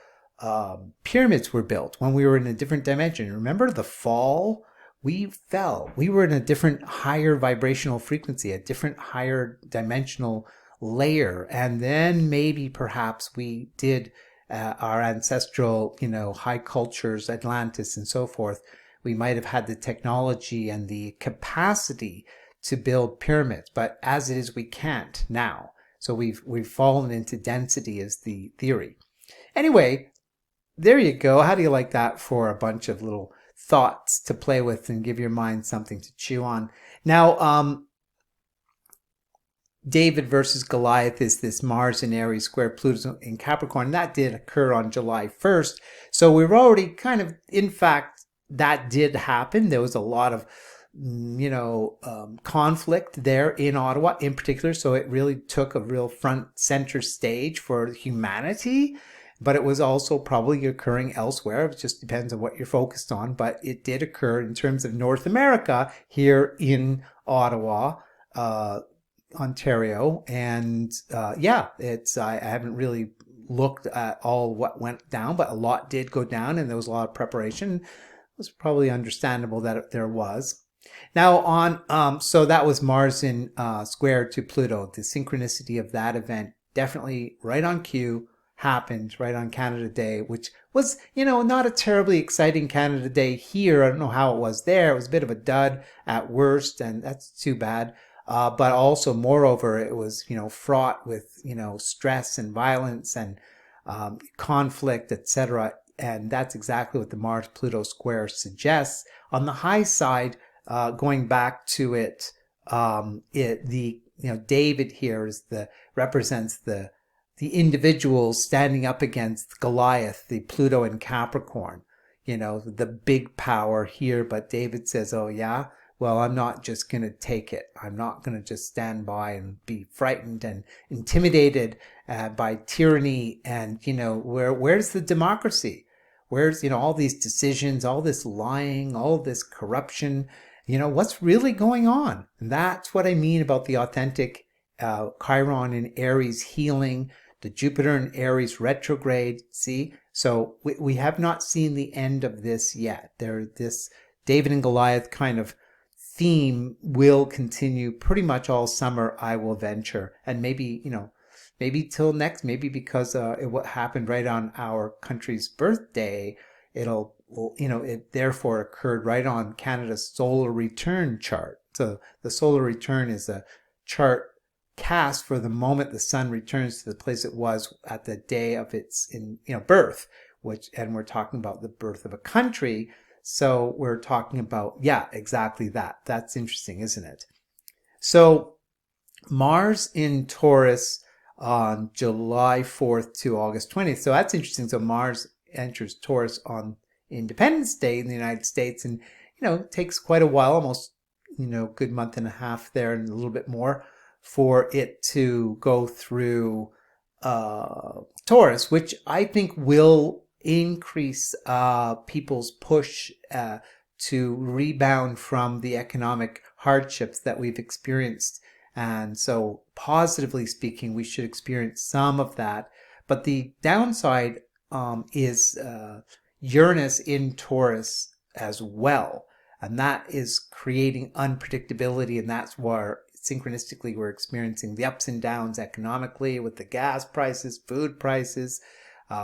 pyramids were built when we were in a different dimension. Remember the fall? We fell. We were in a different higher vibrational frequency, a different higher dimensional layer. And then maybe perhaps we did our ancestral, high cultures, Atlantis and so forth. We might have had the technology and the capacity to build pyramids, but as it is, we can't now. So we've fallen into density is the theory. Anyway, there you go. How do you like that for a bunch of little thoughts to play with and give your mind something to chew on? Now, David versus Goliath is this Mars in Aries square Pluto in Capricorn. That did occur on July 1st. So we've already kind of, in fact, that did happen. There was a lot of conflict there in Ottawa in particular. So it really took a real front center stage for humanity, but it was also probably occurring elsewhere. It just depends on what you're focused on, but it did occur in terms of North America here in Ottawa, Ontario. And I haven't really looked at all what went down, but a lot did go down and there was a lot of preparation. It was probably understandable that there was. Now so that was Mars in square to Pluto. The synchronicity of that event definitely right on cue happened right on Canada Day, which was, not a terribly exciting Canada Day here. I don't know how it was there. It was a bit of a dud at worst, and that's too bad. But also, moreover, it was, fraught with, stress and violence and conflict, etc. And that's exactly what the Mars-Pluto square suggests. On the high side, going back to it, David here represents the individual standing up against Goliath, the Pluto in Capricorn, the big power here. But David says, oh yeah, well, I'm not just going to take it. I'm not going to just stand by and be frightened and intimidated by tyranny. And, where's the democracy? Where's, all these decisions, all this lying, all this corruption? What's really going on? And that's what I mean about the authentic Chiron in Aries healing, the Jupiter in Aries retrograde. See? So we have not seen the end of this yet. This David and Goliath kind of theme will continue pretty much all summer, I will venture. And maybe till next, maybe because what happened right on our country's birthday, it therefore occurred right on Canada's solar return chart. So the solar return is a chart cast for the moment the sun returns to the place it was at the day of its birth, and we're talking about the birth of a country. So we're talking about, yeah, exactly that. That's interesting, isn't it? So Mars in Taurus on July 4th to August 20th. So that's interesting. So Mars enters Taurus on Independence Day in the United States, and it takes quite a while, almost good month and a half there and a little bit more for it to go through Taurus, which I think will increase people's push to rebound from the economic hardships that we've experienced. And so positively speaking, we should experience some of that. But the downside is Uranus in Taurus as well. And that is creating unpredictability. And that's where synchronistically we're experiencing the ups and downs economically with the gas prices, food prices,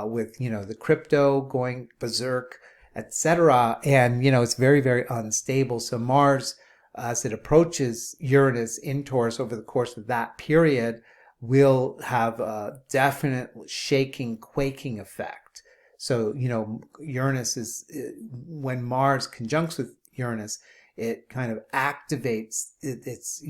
with, the crypto going berserk, etc. And, it's very, very unstable. So Mars, as it approaches Uranus in Taurus over the course of that period, will have a definite shaking, quaking effect. So, Uranus is, when Mars conjuncts with Uranus, it kind of activates its,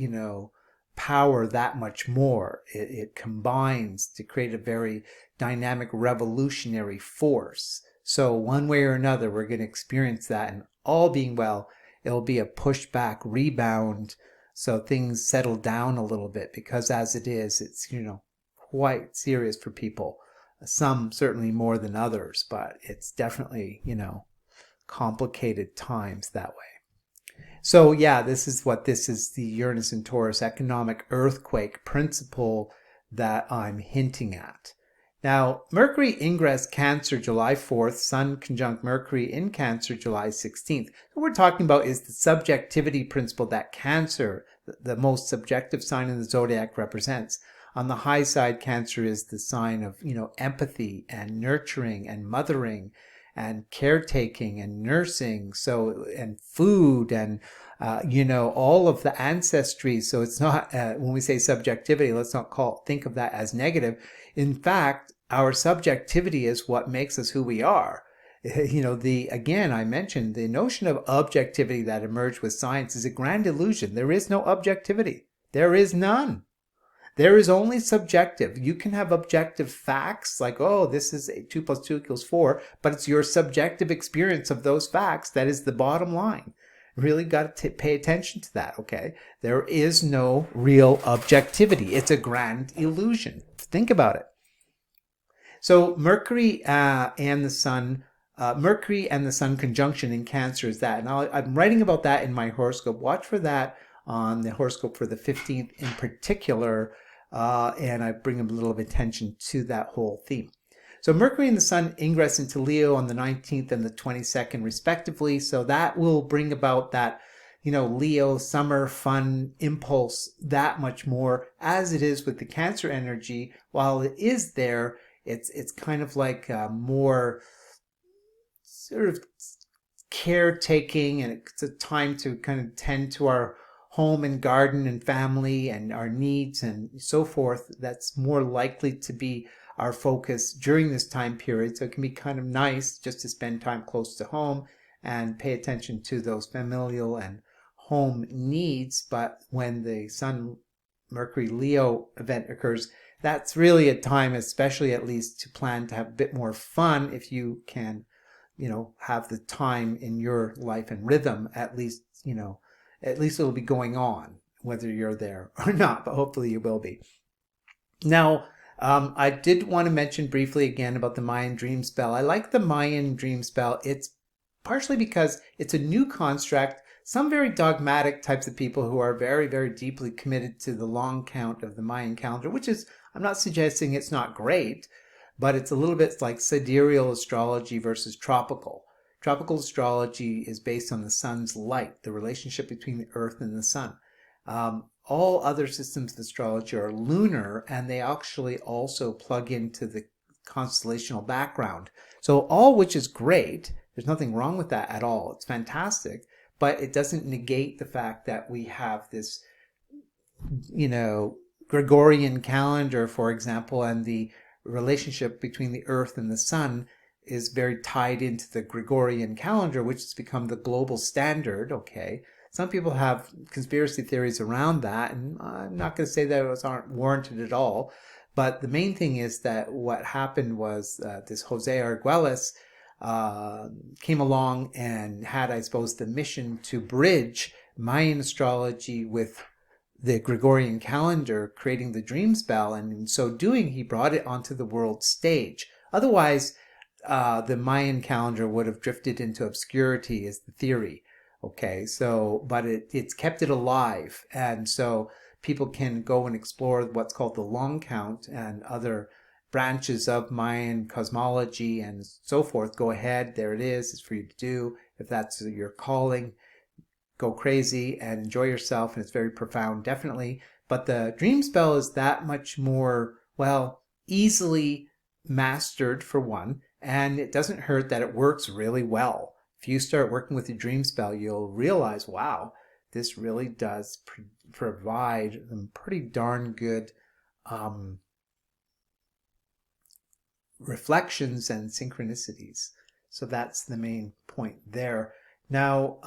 power that much more. It combines to create a very dynamic revolutionary force. So one way or another, we're going to experience that, and all being well, it'll be a pushback rebound. So things settle down a little bit, because as it is, it's, quite serious for people. Some certainly more than others, but it's definitely, complicated times that way. So yeah, this is the Uranus and Taurus economic earthquake principle that I'm hinting at. Now, Mercury ingress Cancer July 4th, Sun conjunct Mercury in Cancer July 16th. What we're talking about is the subjectivity principle that Cancer, the most subjective sign in the zodiac, represents. On the high side, Cancer is the sign of, empathy and nurturing and mothering and caretaking and nursing, and food and, all of the ancestry. So it's not, when we say subjectivity, let's not think of that as negative. In fact, our subjectivity is what makes us who we are. Again, I mentioned the notion of objectivity that emerged with science is a grand illusion. There is no objectivity. There is none. There is only subjective. You can have objective facts like, oh, this is 2 + 2 = 4, but it's your subjective experience of those facts that is the bottom line. Really got to pay attention to that, okay? There is no real objectivity. It's a grand illusion. Think about it. So Mercury and the Sun conjunction in Cancer is that. And I'm writing about that in my horoscope. Watch for that on the horoscope for the 15th in particular. And I bring a little of attention to that whole theme. So Mercury and the Sun ingress into Leo on the 19th and the 22nd respectively. So that will bring about that, Leo summer fun impulse that much more as it is with the Cancer energy. While it is there, it's kind of like more sort of caretaking, and it's a time to kind of tend to our home and garden and family and our needs and so forth. That's more likely to be our focus during this time period. So it can be kind of nice just to spend time close to home and pay attention to those familial and home needs. But when the Sun Mercury Leo event occurs, that's really a time, especially at least, to plan to have a bit more fun if you can, have the time in your life and rhythm. At least it'll be going on, whether you're there or not, but hopefully you will be. Now, I did want to mention briefly again about the Mayan dream spell. I like the Mayan dream spell. It's partially because it's a new construct. Some very dogmatic types of people who are very, very deeply committed to the long count of the Mayan calendar, which is, I'm not suggesting it's not great, but it's a little bit like sidereal astrology versus tropical. Tropical astrology is based on the sun's light, the relationship between the earth and the sun. All other systems of astrology are lunar, and they actually also plug into the constellational background. So all, which is great. There's nothing wrong with that at all. It's fantastic, but it doesn't negate the fact that we have this, Gregorian calendar, for example, and the relationship between the earth and the sun is very tied into the Gregorian calendar, which has become the global standard. Okay. Some people have conspiracy theories around that, and I'm not going to say that those aren't warranted at all. But the main thing is that what happened was this Jose Arguelles came along and had, I suppose, the mission to bridge Mayan astrology with the Gregorian calendar, creating the dream spell. And in so doing, he brought it onto the world stage. Otherwise, the Mayan calendar would have drifted into obscurity, is the theory. Okay, but it's kept it alive, and so people can go and explore what's called the long count and other branches of Mayan cosmology and so forth. Go ahead, there it is. It's for you to do. If that's your calling, go crazy and enjoy yourself, and it's very profound, definitely. But the dream spell is that much more, easily mastered, for one, and it doesn't hurt that it works really well. If you start working with the dream spell, you'll realize, wow, this really does provide some pretty darn good reflections and synchronicities. So that's the main point there. Now,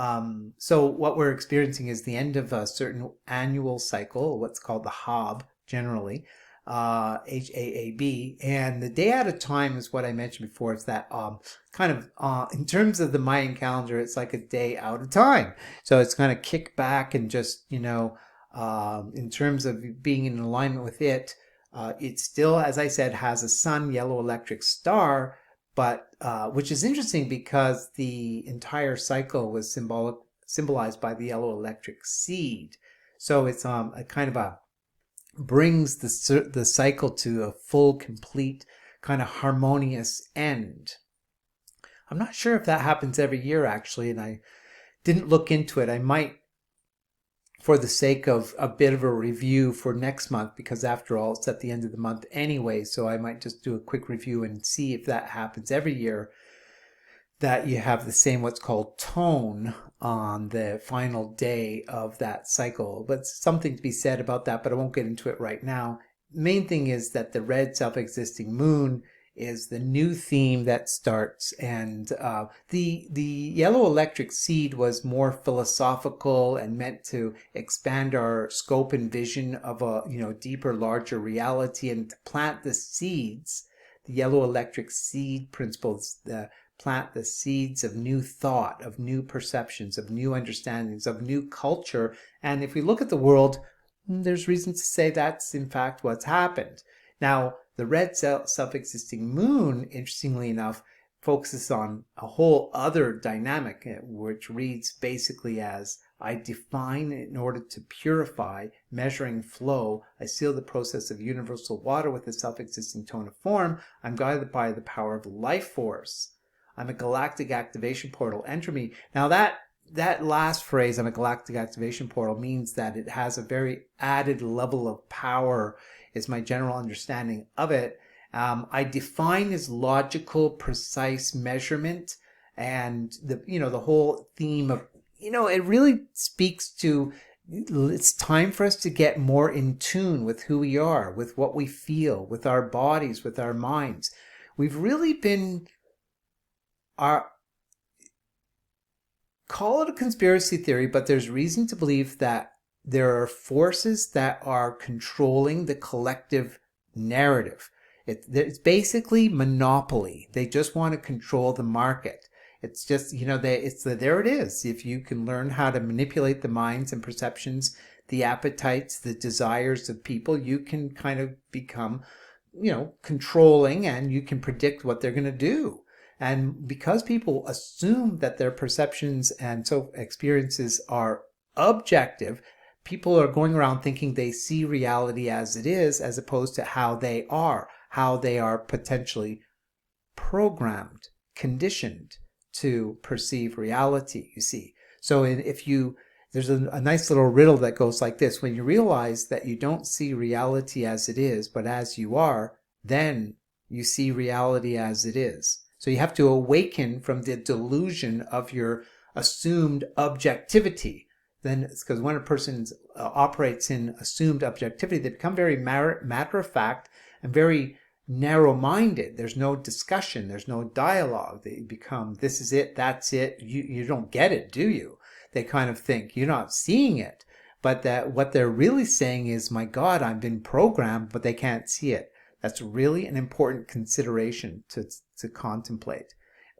so what we're experiencing is the end of a certain annual cycle, what's called the Haab, generally, HAAB, and the day at a time is what I mentioned before. It's that in terms of the Mayan calendar, it's like a day out of time. So it's kind of kick back and just, in terms of being in alignment with it, it still, as I said, has a sun yellow electric star, but which is interesting because the entire cycle was symbolized by the yellow electric seed. So it's a kind of brings the cycle to a full, complete, kind of harmonious end. I'm not sure if that happens every year, actually, and I didn't look into it. I might, for the sake of a bit of a review for next month, because after all, it's at the end of the month anyway, so I might just do a quick review and see if that happens every year, that you have the same what's called tone on the final day of that cycle. But something to be said about that, but I won't get into it right now. Main thing is that the red self-existing moon is the new theme that starts, and the yellow electric seed was more philosophical and meant to expand our scope and vision of a deeper, larger reality, and to plant the seeds. The yellow electric seed principles plant the seeds of new thought, of new perceptions, of new understandings, of new culture. And if we look at the world, there's reason to say that's in fact what's happened. Now, the red self-existing moon, interestingly enough, focuses on a whole other dynamic, which reads basically as, I define in order to purify, measuring flow. I seal the process of universal water with a self-existing tone of form. I'm guided by the power of life force. I'm a galactic activation portal. Enter me. Now that that last phrase on a galactic activation portal means that it has a very added level of power, is my general understanding of it. I define as logical, precise measurement, and the whole theme of, it really speaks to, it's time for us to get more in tune with who we are, with what we feel, with our bodies, with our minds. We've really been, call it a conspiracy theory, but there's reason to believe that there are forces that are controlling the collective narrative. It's basically monopoly. They just want to control the market. It's just, there it is. If you can learn how to manipulate the minds and perceptions, the appetites, the desires of people, you can kind of become, controlling, and you can predict what they're going to do. And because people assume that their perceptions and experiences are objective, people are going around thinking they see reality as it is, as opposed to how they are potentially programmed, conditioned to perceive reality, you see. So there's a nice little riddle that goes like this: when you realize that you don't see reality as it is, but as you are, then you see reality as it is. So you have to awaken from the delusion of your assumed objectivity. Then it's because when a person operates in assumed objectivity, they become very matter of fact and very narrow-minded. There's no discussion. There's no dialogue. They become, this is it, that's it. You don't get it, do you? They kind of think you're not seeing it. But that what they're really saying is, my God, I've been programmed, but they can't see it. That's really an important consideration to contemplate.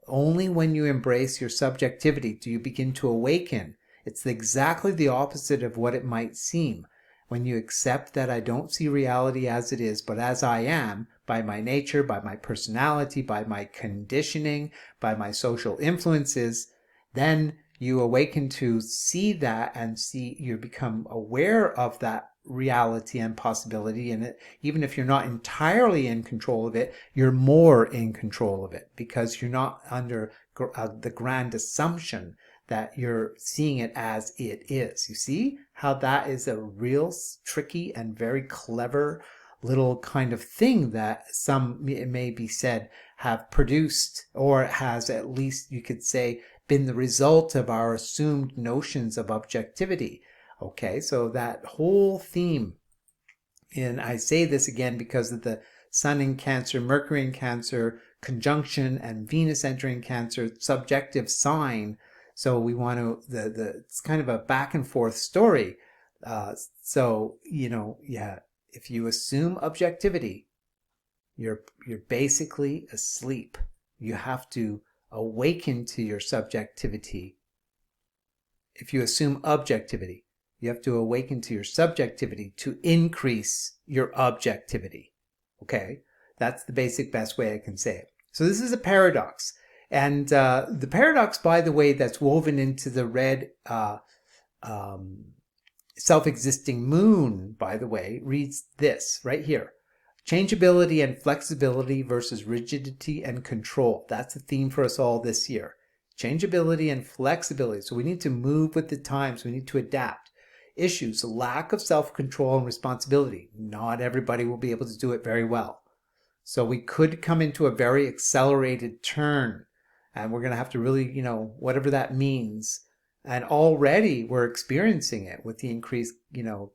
Only when you embrace your subjectivity do you begin to awaken. It's exactly the opposite of what it might seem. When you accept that I don't see reality as it is, but as I am, by my nature, by my personality, by my conditioning, by my social influences, then you awaken to see that, and you become aware of that reality and possibility in it. Even if you're not entirely in control of it, you're more in control of it, because you're not under the grand assumption that you're seeing it as it is. You see how that is a real tricky and very clever little kind of thing that some, it may be said, have produced, or has, at least you could say, been the result of our assumed notions of objectivity. Okay, so that whole theme, and I say this again because of the Sun in Cancer, Mercury in Cancer, conjunction, and Venus entering Cancer, subjective sign. So we want to, it's kind of a back and forth story. If you assume objectivity, you're basically asleep. You have to awaken to your subjectivity. If you assume objectivity, you have to awaken to your subjectivity to increase your objectivity. Okay? That's the basic best way I can say it. So this is a paradox. And the paradox, by the way, that's woven into the red self-existing moon, by the way, reads this right here. Changeability and flexibility versus rigidity and control. That's the theme for us all this year. Changeability and flexibility. So we need to move with the times. We need to adapt. Issues: lack of self-control and responsibility. Not everybody will be able to do it very well. So we could come into a very accelerated turn, and we're going to have to really, whatever that means. And already we're experiencing it with the increased,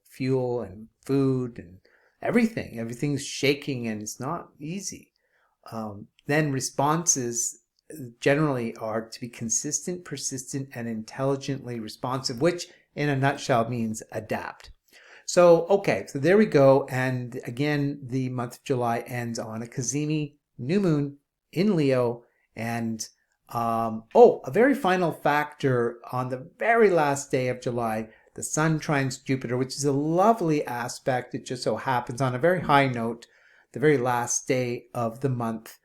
fuel and food and everything. Everything's shaking and it's not easy. Then responses generally are to be consistent, persistent, and intelligently responsive, which in a nutshell means adapt. So, okay, so there we go. And again, the month of July ends on a Cazimi new moon in Leo. And a very final factor: on the very last day of July, the Sun trines Jupiter, which is a lovely aspect. It just so happens, on a very high note, the very last day of the month,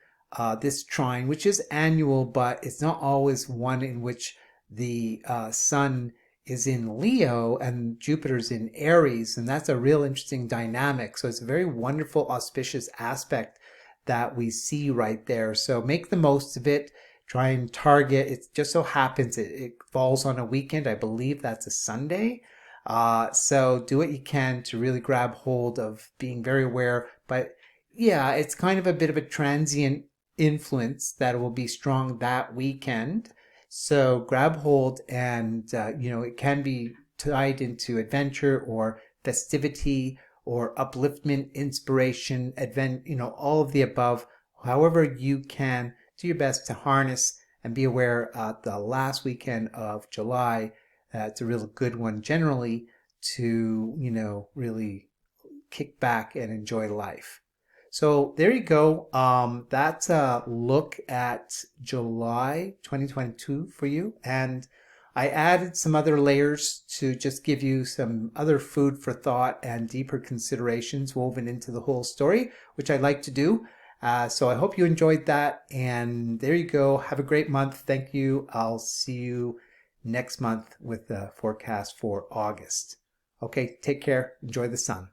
this trine, which is annual, but it's not always one in which the Sun is in Leo and Jupiter's in Aries, and that's a real interesting dynamic. So it's a very wonderful, auspicious aspect that we see right there. So make the most of it. try and target. It just so happens it falls on a weekend. I believe that's a Sunday. So do what you can to really grab hold of being very aware. But yeah, it's kind of a bit of a transient influence that will be strong that weekend. So grab hold, and it can be tied into adventure or festivity or upliftment, inspiration, all of the above. However you can, do your best to harness and be aware the last weekend of July. It's a real good one generally to, really kick back and enjoy life. So there you go. That's a look at July 2022 for you. And I added some other layers to just give you some other food for thought and deeper considerations woven into the whole story, which I like to do. So I hope you enjoyed that. And there you go. Have a great month. Thank you. I'll see you next month with the forecast for August. Okay, take care. Enjoy the sun.